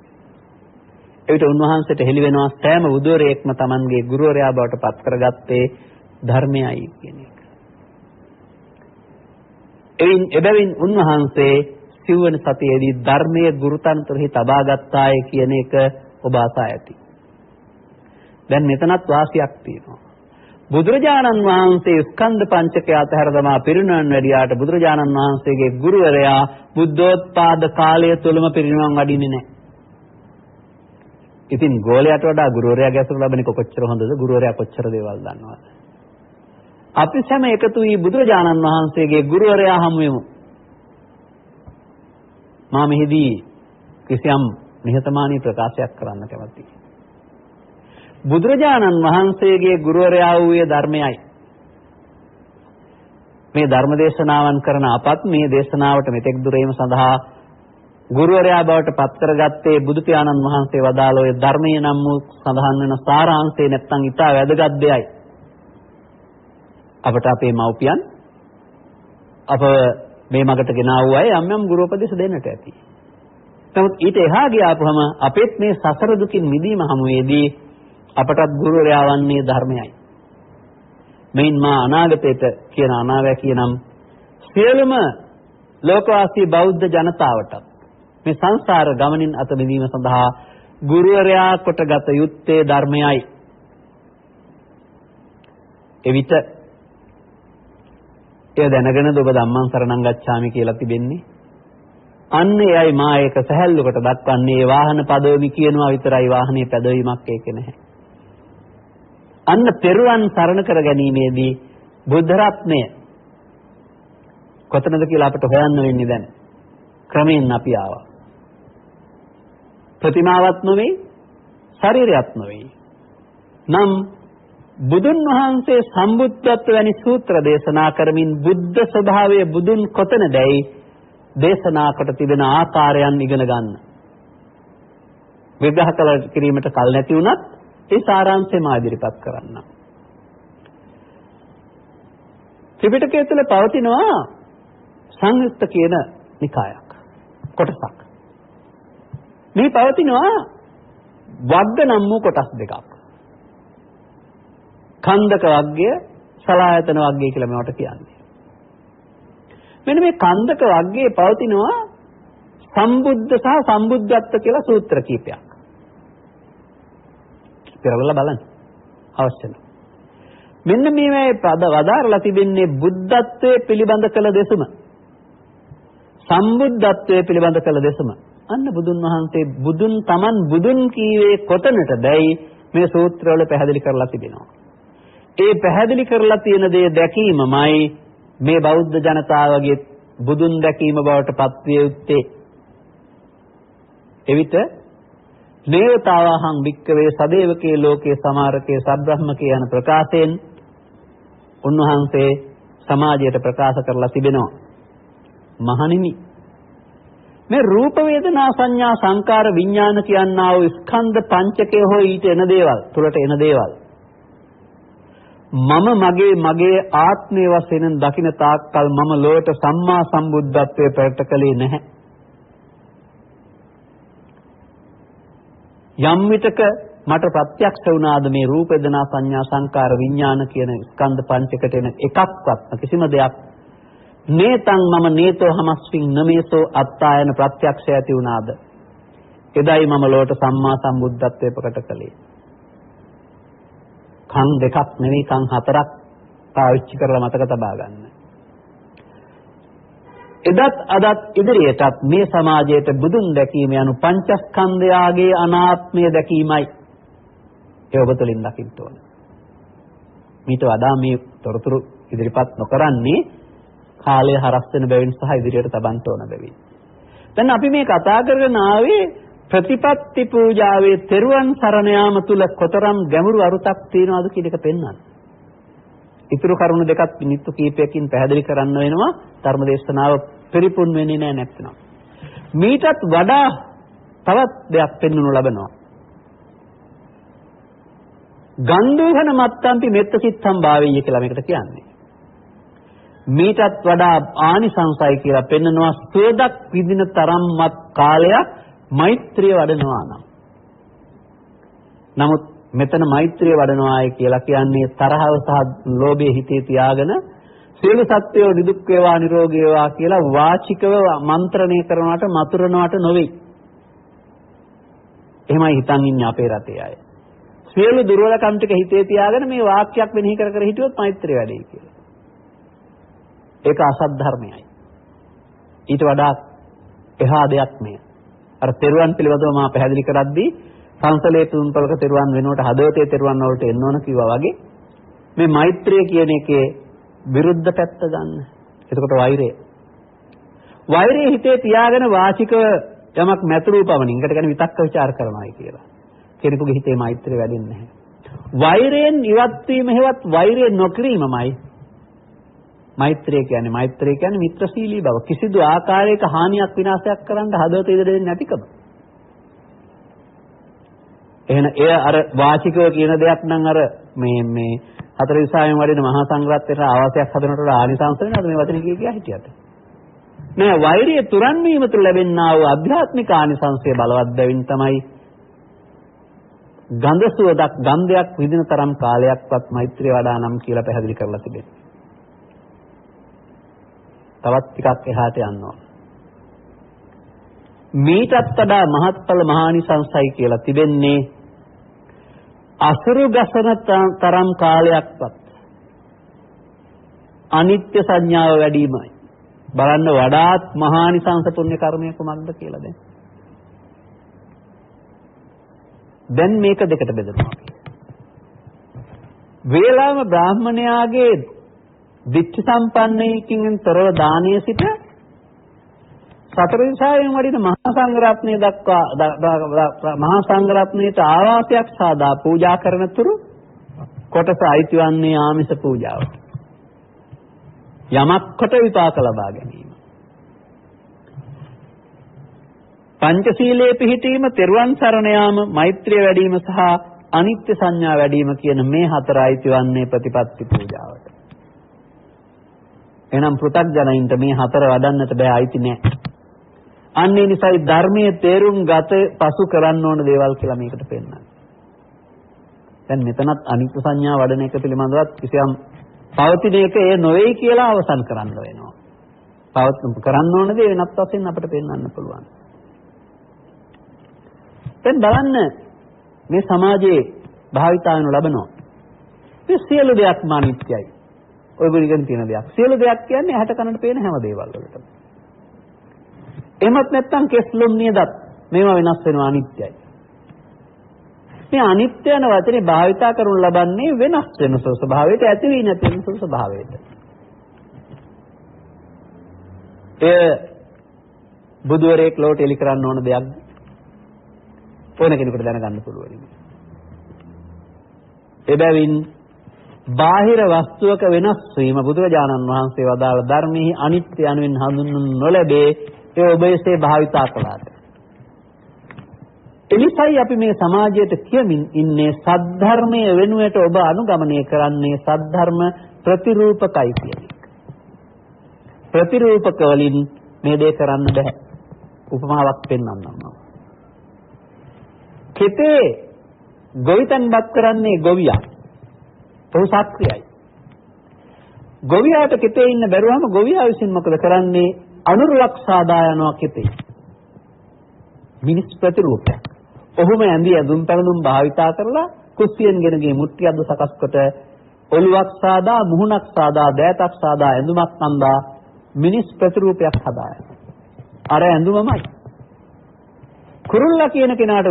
එවිට උන්වහන්සේට හෙළි වෙනවා සෑම බුදුවරයෙක්ම Tamanගේ ගුරුවරයා බවට පත් කරගත්තේ ධර්මයයි කියන එක. එබැවින් උන්වහන්සේ සිව්වන සතියේදී ධර්මයේ ගුරුතන්තරෙහි තබා ගත්තාය කියන එක ඔබ අසා ඇති. දැන් මෙතනත් වාසියක් තියෙනවා. බුදුරජාණන් වහන්සේ ස්කන්ධ පංචකය අතහැර දමා පිරිනිවන් වැඩියාට බුදුරජාණන් වහන්සේගේ ගුරුවරයා බුද්ධෝත්පාද කාලය තුලම පිරිනිවන් වඩින්නේ නැහැ. ඉතින් ගෝලයට වඩා ගුරුවරයාගේ අසුර ලැබෙන එක කොච්චර හොඳද? ගුරුවරයා කොච්චර දේවල් දන්නවද? අපි සැම එකතු වී බුදුරජාණන් වහන්සේගේ ගුරුවරයා හමු වෙමු. මා මෙහිදී කිසියම් නිහතමානී ප්‍රකාශයක් කරන්න කැමැතියි. බුදුරජාණන් වහන්සේගේ ගුරුවරයා වූයේ ධර්මයයි. මේ ධර්ම දේශනාවන් කරන අපත් මේ දේශනාවට මෙතෙක් දුර ඒම සඳහා ගුරුවරයා බවට පත් කරගත්තේ බුදු පියාණන් වහන්සේ වදාළ ඔය ධර්මයේ නම් වූ සඳහන් වෙන සාරාංශය නැත්නම් ඊට වැදගත් දෙයයි. අපට අපේ මව්පියන් අප මේ මගට ගෙනාවු අය යම් යම් ගුරුපදේශ දෙන්නට ඇති. නමුත් ඊට එහා ගියාපුවම අපෙත් මේ සසර දුකින් මිදීම හමුවේදී අපටත් ගුරුවරයා වන්නේ ධර්මයයි. මෙයින් මා අනාගතයට කියන අනාවැකිය නම් සියලුම ලෝකවාසී බෞද්ධ ජනතාවට මේ සංසාර ගමනින් අත මිදීම සඳහා ගුරුවරයා කොටගත යුත්තේ ධර්මයයි. එවිට එය දැනගෙනද ඔබ ධම්මං සරණං ගච්ඡාමි කියලා තිබෙන්නේ. අන්න එයයි මා ඒක සැහැල්ලුකට දක්වන්නේ. වාහන පදවමි කියනවා විතරයි වාහනේ පැදවීමක් ඒක නැහැ. අන්න පෙරුවන් සරණ කර ගැනීමේදී බුද්ධ රත්නය කොතනද කියලා අපට හොයන්න වෙන්නේ දැන්. ක්‍රමයෙන් අපි ආවා. ප්‍රතිමාවක් නොවේ, ශරීරයක් නොවේ. නම් බුදුන් වහන්සේ සම්බුද්ධත්ව වැනි සූත්‍ර දේශනා කරමින් බුද්ධ ස්වභාවය බුදුන් කොතනදයි දේශනා කොට තිබෙන ආකාරයන් ඉගෙන ගන්න. විග්‍රහ කළ කිරීමට කල් නැති වුණත් ඒ සාරාංශය මා ඉදිරිපත් කරන්න. ත්‍රිපිටකය තුළ පවතිනවා සංයුක්ත කියන නිකායක් කොටසක්. මේ පවතිනවා වග්ග නම් වූ කොටස් දෙකක්. කන්දක වග්ගය, සලායතන වග්ගය කියලා මේවට කියන්නේ. මෙන්න මේ කන්දක වග්ගයේ පවතිනවා සම්බුද්ධ සහ සම්බුද්ධත්ව කියලා සූත්‍ර කීපයක්. පෙරවල බලන්න අවශ්‍ය නැහැ. මෙන්න මේවැයි පද වදාරලා තිබෙන්නේ බුද්ධත්වයේ පිළිබඳ කළ දෙසුම. සම්බුද්ධත්වයේ පිළිබඳ කළ දෙසුම. අන්න බුදුන් වහන්සේ තමන් බුදුන් කීවේ කොතනටදයි මේ සූත්‍රවල පැහැදිලි කරලා තිබෙනවා. ඒ පැහැදිලි කරලා තියෙන දේ දැකීමමයි මේ බෞද්ධ ජනතාවගේ බුදුන් දැකීම බවට පත්විය යුත්තේ. එවිට නේවතාවහං වික්කවේ සදේවකේ ලෝකේ සමාරකේ සබ්‍රහ්මකේ යන ප්‍රකාශයෙන් උන්වහන්සේ සමාජයට ප්‍රකාශ කරලා තිබෙනවා. මහණෙනි, මේ රූප වේදනා සංඥා සංකාර විඥාන කියනා වූ ස්කන්ධ පංචකය හෝ ඊට එන දේවල් තුලට එන දේවල් මම මගේ ආත්මය වශයෙන් දකින තාක්කල් මම ලෝකට සම්මා සම්බුද්ධත්වයේ ප්‍රකට කළේ නැහැ. යම් විටක මට ප්‍රත්‍යක්ෂ වුණාද මේ රූප වේදනා සංඥා සංකාර විඥාන කියන ස්කන්ධ පංචකට එන එකක්වත් කිසිම දෙයක් නේතං මම නේතෝ හමස්මින් නමේසෝ අත්තායන ප්‍රත්‍යක්ෂය ඇති වුණාද එදයි මම ලෝකට සම්මා සම්බුද්ධත්වයේ ප්‍රකට කළේ. කන් දෙකක් නෙවෙයි කන් හතරක් පාවිච්චි කරලා මතක තබා ගන්න. එදත් අදත් ඉදිරියටත් මේ සමාජයට බුදුන් දැකීම යනු පංචස්කන්ධයාගේ අනාත්මය දැකීමයි. ඒ ඔබ තුළින් දකින්න ඕන. මීට වඩා මේ තොරතුරු ඉදිරිපත් නොකරන්නේ කාලය හරස් වෙන බැවින් සහ ඉදිරියට තබන්න ඕන බැවින්. දැන් අපි මේ කතා කරගෙන ආවේ ප්‍රතිපත්ති පූජාවේ තෙරුවන් සරණ යාම තුල කොතරම් ගැඹුරු අරුතක් තියෙනවද කියන එක පෙන්වන්න. ඊතුරු කරුණු දෙකක් මිනිත්තු කීපයකින් පැහැදිලි කරන්න වෙනවා. ධර්මදේශනාව පරිපූර්ණ වෙන්නේ නැහැ නැත්නම්. මීටත් වඩා තවත් දෙයක් පෙන්වනු ලබනවා. ගන්ධෝහන මත්තම්පි මෙත්ත සිත්තම් භාවීය කියලා මේකට කියන්නේ. මීටත් වඩා ආනිසංසයි කියලා පෙන්වනවා සුවදක් විඳින තරම්වත් කාලයක් මෛත්‍රිය වඩනවා නම්. නමුත් මෙතන මෛත්‍රිය වඩනවායි කියලා කියන්නේ තරහව සහ ලෝභය හිතේ තියාගෙන සියලු සත්වයෝ නිදුක් වේවා නිරෝගී වේවා කියලා වාචිකව මන්ත්‍රණය කරනවට මතුරනවට නොවේ. එහෙමයි හිතන් ඉන්නේ අපේ රටේ අය. සියලු දුර්වලකම් ටික හිතේ තියාගෙන මේ වාක්‍යයක් වෙනෙහි කර කර හිටියොත් මෛත්‍රිය වැඩේ කියලා. ඒක අසත් ධර්මයයි. ඊට වඩා එහා දෙයක් මේ. අර තෙරුවන් පිළිබඳව මා පැහැදිලි කරද්දී සංසලේ තුන්පලක තෙරුවන් වෙනුවට හදවතේ තෙරුවන් වලට එන්න ඕන කිව්වා වගේ මේ මෛත්‍රිය කියන එකේ විරුද්ධ පැත්ත ගන්න. එතකොට වෛරය. වෛරය හිතේ තියාගෙන වාචිකව යමක් මැතුරු පමණින් එකට කියන්නේ විතක්ක ਵਿਚාර කරනවායි කියලා. කෙනෙකුගේ හිතේ මෛත්‍රිය වැඩෙන්නේ නැහැ. වෛරයෙන් ඉවත් වීම හේවත් වෛරය නොකිරීමමයි මෛත්‍රිය කියන්නේ. මෛත්‍රිය කියන්නේ මිත්‍රශීලී බව. කිසිදු ආකාරයක හානියක් විනාශයක් කරන්න හදවත ඉදිරියට දෙන්නේ නැතිකම. එහෙනම් එය අර වාචිකව කියන දෙයක් නම් අර මේ හතර විසාවෙන් වඩින මහා සංඝරත්නයට ආවාසයක් හදනකොට ආනිසංස වෙනවද මේ වචනේ කිය හිටියට? නෑ, වෛරය තුරන් වීම තුළ ලැබෙනා වූ අධ්‍යාත්මික ආනිසංසය බලවත් බැවින් තමයි ගන්ධ සුවඳක් ගන්ධයක් විඳින තරම් කාලයක්වත් මෛත්‍රිය වඩා නම් කියලා පැහැදිලි කරලා තිබෙනවා. තවත් ටිකක් එහාට යන්න ඕන. මීටත් වඩා මහත්ඵල මහානිසංසයි කියලා තිබෙන්නේ අසුරු ගසන තරම් කාලයක්වත් අනිත්‍ය සංඥාව වැඩිමයි. බලන්න වඩාත් මහානිසංස පුණ්‍ය කර්මය කුමක්ද කියලා දැන්. දැන් මේක දෙකට බෙදනවා. වේලාම බ්‍රාහ්මණයාගේ දිට්ඨි සම්පන්නයිකින් තොරව දානීය සිට සතර විසායෙන් වඩින මහා සංඝරත්නය දක්වා මහා සංඝරත්නයට ආවාසයක් සාදා පූජා කරන තුරු කොටස අයිතිවන්නේ ආමිෂ පූජාව. යමක් කොට විපාක ලබා ගැනීම. පංචශීලයේ පිහිටීම, තෙරුවන් සරණ යාම, මෛත්‍රිය වැඩිම සහ අනිත්‍ය සංඥා වැඩිම කියන මේ හතර අයිතිවන්නේ ප්‍රතිපත්ති පූජාවට. එනම් පෘථග්ජනයින්ට මේ හතර වඩන්නට බෑ, අයිති නෑ. අන්නේ නිසායි ධර්මයේ තේරුම් ගත පසු කරන්න ඕන දේවල් කියලා මේකට පෙන්නන්නේ. දැන් මෙතනත් අනිත්‍ය සංඥා වඩන එක පිළිබඳවත් කිසියම් පවතින එක ඒ නොවේයි කියලා අවසන් කරන්න වෙනවා. කරන්න ඕන දේ වෙනත් වශයෙන් අපිට පෙන්වන්න පුළුවන්. දැන් බලන්න මේ සමාජයේ භාවිතාවන ලබනවා. මේ සියලු දෙයක්ම අනිත්‍යයි. ඔයගොල්ලෝගෙන් තියෙන දෙයක්. සියලු දෙයක් කියන්නේ ඇහැට කනට පේන හැම දේවල් වලටම. එහෙමත් නැත්නම් කෙස්ලොම් නියදත් මේවා වෙනස් වෙනවා, අනිත්‍යයි. මේ අනිත්‍ය යන වචනේ භාවිතා කරනු ලබන්නේ වෙනස් වෙන ස්වභාවයට, ඇති වී නැති වෙන ස්වභාවයට. ඒ බුදුවරයෙක් ලෝට එලි කරන්න ඕන දෙයක් ඕන කෙනෙකුට දැනගන්න පුළුවන්. එබැවින් බාහිර වස්තුවක වෙනස් වීම බුදුරජාණන් වහන්සේ වදාළ ධර්මයේ අනිත්‍ය යනුවෙන් හඳුන්වනු නොලැබේ. ඒ ඔබ එසේ භාවිතා කළාට. එනිසායි අපි මේ සමාජයට කියමින් ඉන්නේ සද්ධර්මයේ වෙනුවට ඔබ අනුගමනය කරන්නේ සද්ධර්ම ප්‍රතිරූපකයි කියන එක. ප්‍රතිරූපක වලින් මේ දේ කරන්න බෑ. උපමාවක් පෙන්වන්නම් මම. කෙතේ ගොවිතැන්පත් කරන්නේ ගොවියා. ඔහු සක්‍රියයි. ගොවියාට කෙතේ ඉන්න බැරුවම ගොවියා විසින් මොකද කරන්නේ? අනුරලක් සාදා යනවා කෙතේ. මිනිස් ප්‍රතිරූපයක්. ඔහුම ඇඳි ඇඳුම් පැළඳුම් භාවිතා කරලා කුස්සියෙන් ගෙන ගිය මුට්ටියක්ද සකස් කොට ඔළුවක් සාදා මුහුණක් සාදා දෑතක් සාදා ඇඳුමක් අඳා මිනිස් ප්‍රතිරූපයක් හදාය. අර ඇඳුමමයි. කුරුල්ලා කියන කෙනාට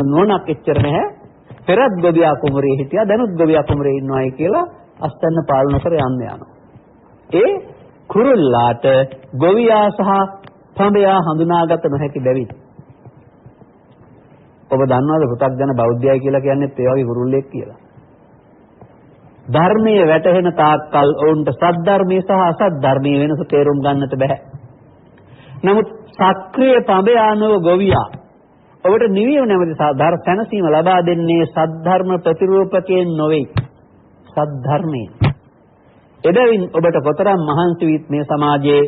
නුවණක් එච්චර නැහැ. පෙරත් ගොවියා කුමරේ හිටියා දැනුත් ගොවියා කුමරේ ඉන්නවායි කියලා අස්තන්න පාලන කර යන්න යනවා. ඒ කුරුල්ලාට ගොවියා සහ පඹයා හඳුනාගත නොහැකි බැවින් ඔබ දන්නවද පුතග්ජන බෞද්ධයයි කියලා කියන්නේත් ඒ වගේ කුරුල්ලෙක් කියලා. ධර්මයේ වැටහෙන තාක්කල් ඔවුන්ට සද්ධර්මයේ සහ අසද්ධර්මයේ වෙනස තේරුම් ගන්නට බෑ. නමුත් සක්‍රීය පඹයානව ගොවියා ඔබට නිවිව නැමැති සාධාර සැනසීම ලබා දෙන්නේ සද්ධර්ම ප්‍රතිරූපකයෙන් නොවේ. සද්ධර්මයෙන්. එබැවින් ඔබට කොතරම් මහන්සි විත් මේ සමාජයේ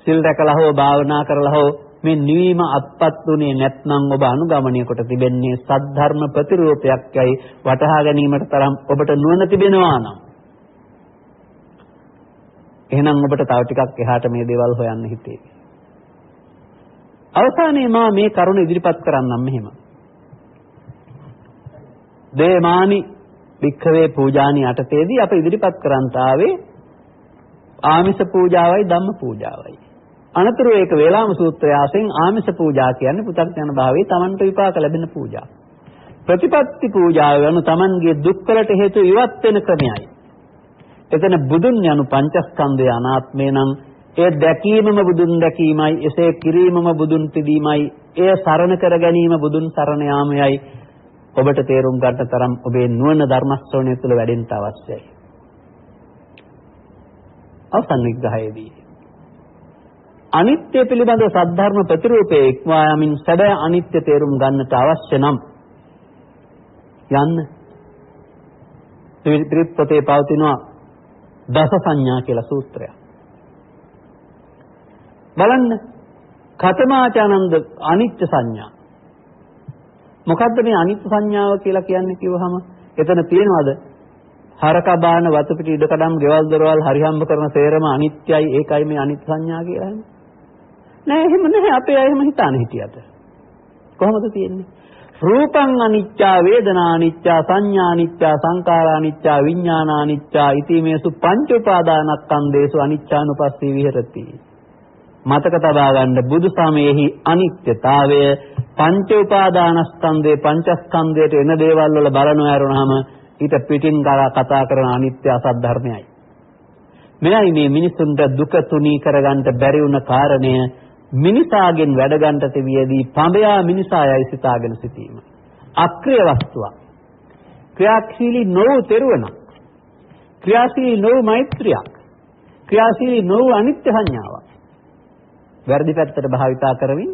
සිල් රැකලා හෝ භාවනා කරලා හෝ මේ නිවීම අත්පත් උනේ නැත්නම් ඔබ අනුගමනය කොට තිබෙන්නේ සද්ධර්ම ප්‍රතිරූපයක්යි වටහා ගැනීමට තරම් ඔබට නුවණ තිබෙනවා නම් එහෙනම් ඔබට තව ටිකක් එහාට මේ දේවල් හොයන්න හිතේ. අවසානයේ මා මේ කරුණ ඉදිරිපත් කරන්නම් මෙහෙම. දේමානි වික්ඛවේ පූජානි යටතේදී අප ඉදිරිපත් කරන්ට ආවේ ආමිෂ පූජාවයි ධම්ම පූජාවයි. අනතුරු ඒක වේලාම සූත්‍රය ආසෙන් ආමිෂ පූජා කියන්නේ පුතග්ජන භාවයේ Tamanට විපාක ලැබෙන පූජා. ප්‍රතිපත්ති පූජාව යනු Tamanගේ දුක්වලට හේතු ඉවත් වෙන ක්‍රමයයි. එතන බුදුන් යනු පංචස්කන්ධය අනාත්මේ නම් ඒ දැකීමම බුදුන් දැකීමයි, එසේ කිරීමම බුදුන් පිදීමයි, එය සරණ කර ගැනීම බුදුන් සරණ යාමයයි. ඔබට තේරුම් ගන්න තරම් ඔබේ නුවණ ධර්ම ශ්‍රවණය තුළ වැඩෙන්න අවශ්‍යයි. අවසන් විග්‍රහයේදී අනිත්‍ය පිළිබඳ සද්ධර්ම ප්‍රතිරූපයේ ඉක්මවා යමින් සැබෑ අනිත්‍ය තේරුම් ගන්නට අවශ්‍ය නම් යන්න ත්‍රිපිටකයේ පවතිනවා දස සංඥා කියලා සූත්‍රයක්. බලන්න කතමාචානන්ද අනිත්‍ය සංඥා. මොකද්ද මේ අනිත්‍ය සංඥාව කියලා කියන්නේ කිව්වහම එතන තියෙනවද හරක බාන වතු පිටි ඉඩකඩම් ගෙවල් දොරවල් හරිහම්බ කරන සේරම අනිත්‍යයි ඒකයි මේ අනිත්‍ය සංඥා කියලා එහෙම නෑ. එහෙම නැහැ. අපේ අය එහෙම හිතාන හිටියට කොහොමද තියෙන්නේ? රූපං අනිච්චා, වේදනා අනිච්චා, සංඥා අනිච්චා, සංඛාරා අනිච්චා, විඥානා අනිච්චා ඉතිමේසු පංච උපාදානස්කන්ධේසු අනිච්චානුපස්සී විහෙරති. මතක තබා ගන්න බුදු සමයේහි අනිත්‍යතාවය පංච උපාදානස්කන්ධේ පංචස්කන්ධයට එන දේවල් වල බලනවා ඇරුණාම ඊට පිටින් කතා කරන අනිත්‍ය අසත් ධර්මයයි. මෙයයි මේ මිනිසුන්ට දුක තුනී කරගන්න බැරි වුණ කාරණය මිනිසාගෙන් වැඩ ගන්නට තිබියදී පඹයා මිනිසායයි සිතාගෙන සිටීම. අක්‍රිය වස්තුවක්. ක්‍රියාශීලී නොවු තෙරුවණක්. ක්‍රියාශීලී නොවු මෛත්‍රියක්. ක්‍රියාශීලී නොවු අනිත්‍ය සංඥාවක්. වැරදි පැත්තට භාවිතා කරමින්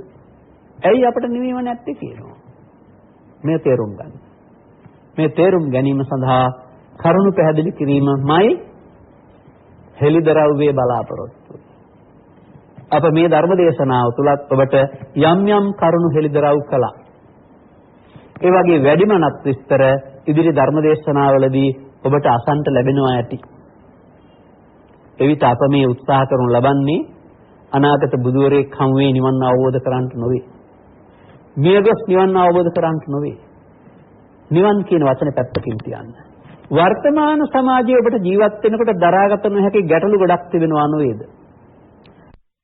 ඇයි අපට නිවීම නැත්තේ කියනවා. මේ තේරුම් ගන්න. මේ තේරුම් ගැනීම සඳහා කරුණු පැහැදිලි කිරීමයි හෙළිදරව්වේ බලාපොරොත්තු. අප මේ ධර්ම දේශනාව තුලත් ඔබට යම් යම් කරුණු හෙළිදරව් කළා. ඒ වගේ වැඩිමනත් විස්තර ඉදිරි ධර්ම දේශනාවලදී ඔබට අසන්ට ලැබෙනවා ඇති. එවිට අප මේ උත්සාහ කරනු ලබන්නේ අනාගත බුදුවරයෙක් හමු වේ නිවන් අවබෝධ කරගන්නට නොවේ. මියගොස් නිවන් අවබෝධ කරගන්නට නොවේ. නිවන් කියන වචනේ පැත්තකින් තියන්න. වර්තමාන සමාජයේ ඔබට ජීවත් වෙනකොට දරාගත නොහැකි ගැටලු ගොඩක් තිබෙනවා නේද?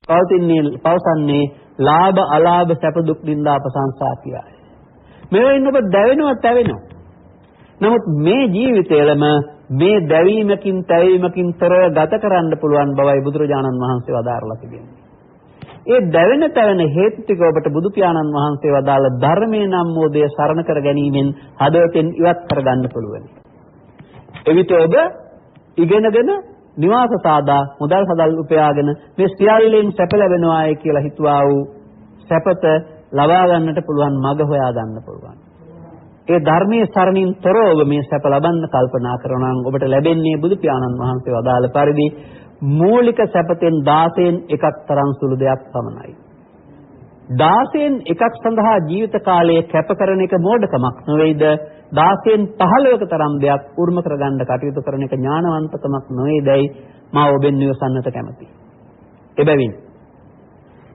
පවසන්නේ ලාභ අලාභ සැප දුක් නින්දා අපසංසා කියයි. මේවෙන් ඔබ දැවෙනවා තැවෙනවා. නමුත් මේ ජීවිතයලම මේ දැවීමකින් තැවීමකින් තොරව ගත කරන්න පුළුවන් බවයි බුදුරජාණන් වහන්සේ වදාරලා තිබෙන්නේ. ඒ දැවෙන තැවෙන හේතු ටික ඔබට බුදු පියාණන් වහන්සේ වදාළ ධර්මයේ නම් මොදේ සරණ කර ගැනීමෙන් හදවතෙන් ඉවත් කර ගන්න පුළුවන්. එවිට ඔබ ඉගෙනගෙන නිවාස සාදා මුදල් හදල් උපයාගෙන මේ සියල්ලෙන් සැප ලැබෙනවායි කියලා හිතුවා වූ සැපත ලබා ගන්නට පුළුවන් මඟ හොයා ගන්න පුළුවන්. ඒ ධර්මයේ සරණින් තොරව ඔබ මේ සැප ලබන්න කල්පනා කරනවා නම් ඔබට ලැබෙන්නේ බුදු පියාණන් වහන්සේ වදාළ පරිදි මූලික සැපතෙන් 16න් එකක් තරම් සුළු දෙයක් පමණයි. 16න් එකක් සඳහා ජීවිත කාලය කැප කරන එක මෝඩකමක් නොවේද? 16න් 15ක තරම් දෙයක් උරුම කරගන්න කටයුතු කරන එක ඥානවන්තකමක් නොවේදයි මා ඔබෙන් විමසන්නට කැමැතියි. එබැවින්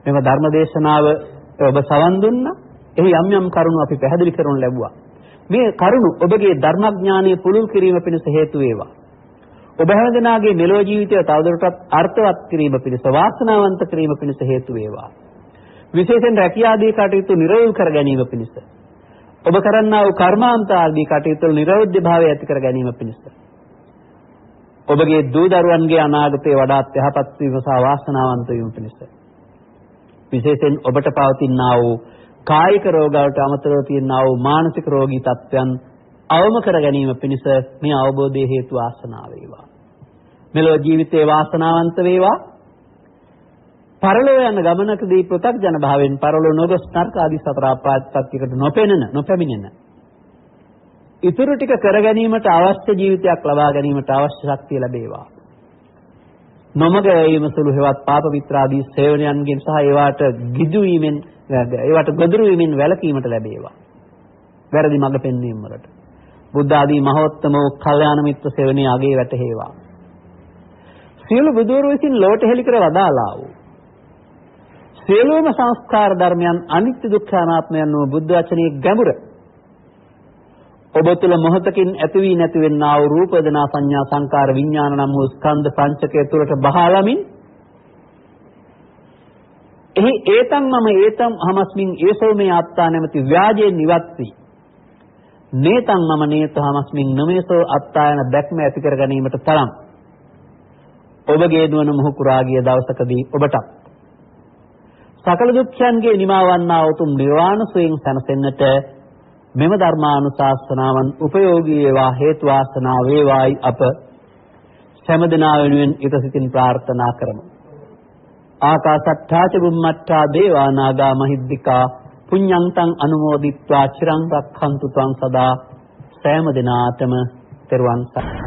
මෙම ධර්මදේශනාව ඔබ සවන් දුන්නා. එහි යම් යම් කරුණු අපි පැහැදිලි කරනු ලැබුවා. මේ කරුණු ඔබගේ ධර්මඥානීය පුළුල් කිරීම පිණිස හේතු වේවා. ඔබ හැමදෙනාගේ මෙලොව ජීවිතය තවදුරටත් අර්ථවත් කිරීම පිණිස වාසනාවන්ත කිරීම පිණිස හේතු වේවා. විශේෂයෙන් රැකියාදී කටයුතු නිරවුල් කර ගැනීම පිණිස ඔබ කරන්නා වූ කර්මාන්ත ආදී කටයුතු නිරවුල්භාවය ඇති කර ගැනීම පිණිස ඔබගේ දූ දරුවන්ගේ අනාගතය වඩාත් යහපත් වීම සහ වාසනාවන්ත වීම පිණිස විශේෂයෙන් ඔබට පවතිනා වූ කායික රෝග වලට අමතරව තියෙනා වූ මානසික රෝගී තත්ත්වයන් අවම කර ගැනීම පිණිස මේ අවබෝධයේ හේතු වාසනාව වේවා. මෙලොව ජීවිතේ වාසනාවන්ත වේවා. පරලෝ යන ගමනකදී පෘථග්ජන භාවයෙන් පරලෝ නොගොස් නරක ආදී සතර ආපාතයකට නොපැමිණෙන ඉතුරු ටික කර ගැනීමට අවශ්‍ය ජීවිතයක් ලබා ගැනීමට අවශ්‍ය ශක්තිය ලැබේවා. නොමග යීම සුළු හේවත් පාප මිත්‍රාදී සේවනයන්ගෙන් සහ ඒවට ගිජු වීමෙන් ඒවට ගොදුරු වීමෙන් වැළකීමට ලැබේවා. වැරදි මඟ පෙන්වීම වලට බුද්ධ ආදී මහෝත්තම වූ කල්යාණ මිත්‍ර සේවනයේ අගේ වැටහෙවා. සියලු බුදුවරු විසින් ලෝට හෙළි කර වදාලා වූ සියලුම සංස්කාර ධර්මයන් අනිත්‍ය දුක්ඛ අනාත්මයන් වූ බුද්ධ වචනේ ගැඹුර ඔබ තුළ මොහොතකින් ඇති වී නැති වෙන්නා වූ රූප වේදනා සංඥා සංකාර විඥාන නම් වූ ස්කන්ධ පංචකය තුළට බහලමින් එහි ඒතං මම ඒතං අහමස්මින් ඒසෝ මේ ආත්තා නැමැති ව්‍යාජයෙන් ඉවත් වී නේතං මම නේතහමස්මින් නමේසෝ අත්තා යන දැක්ම ඇති කර ගැනීමට තරම් ඔබගේ නුවණ මොහු කුරා ගිය දවසකදී ඔබට සකල දුක්ඛයන්ගේ නිමාවන්නා උතුම් නිර්වාණ සුවයෙන් සැනසෙන්නට මෙම ධර්මානුශාසනාවන් උපයෝගී වේවා හේතු වාසනා වේවායි අප සෑමදෙනා වෙනුවෙන් ඊටසිතින් ප්‍රාර්ථනා කරමු. ආකාසට්ඨා ච බුම්මට්ඨා දේවා නාග මහිද්దికා පුඤ්ඤන්තං අනුමෝදිත්වා චිරං රක්ඛන්තු ත්වං සදා සෑම දිනාතම තෙරුවන් සරණයි.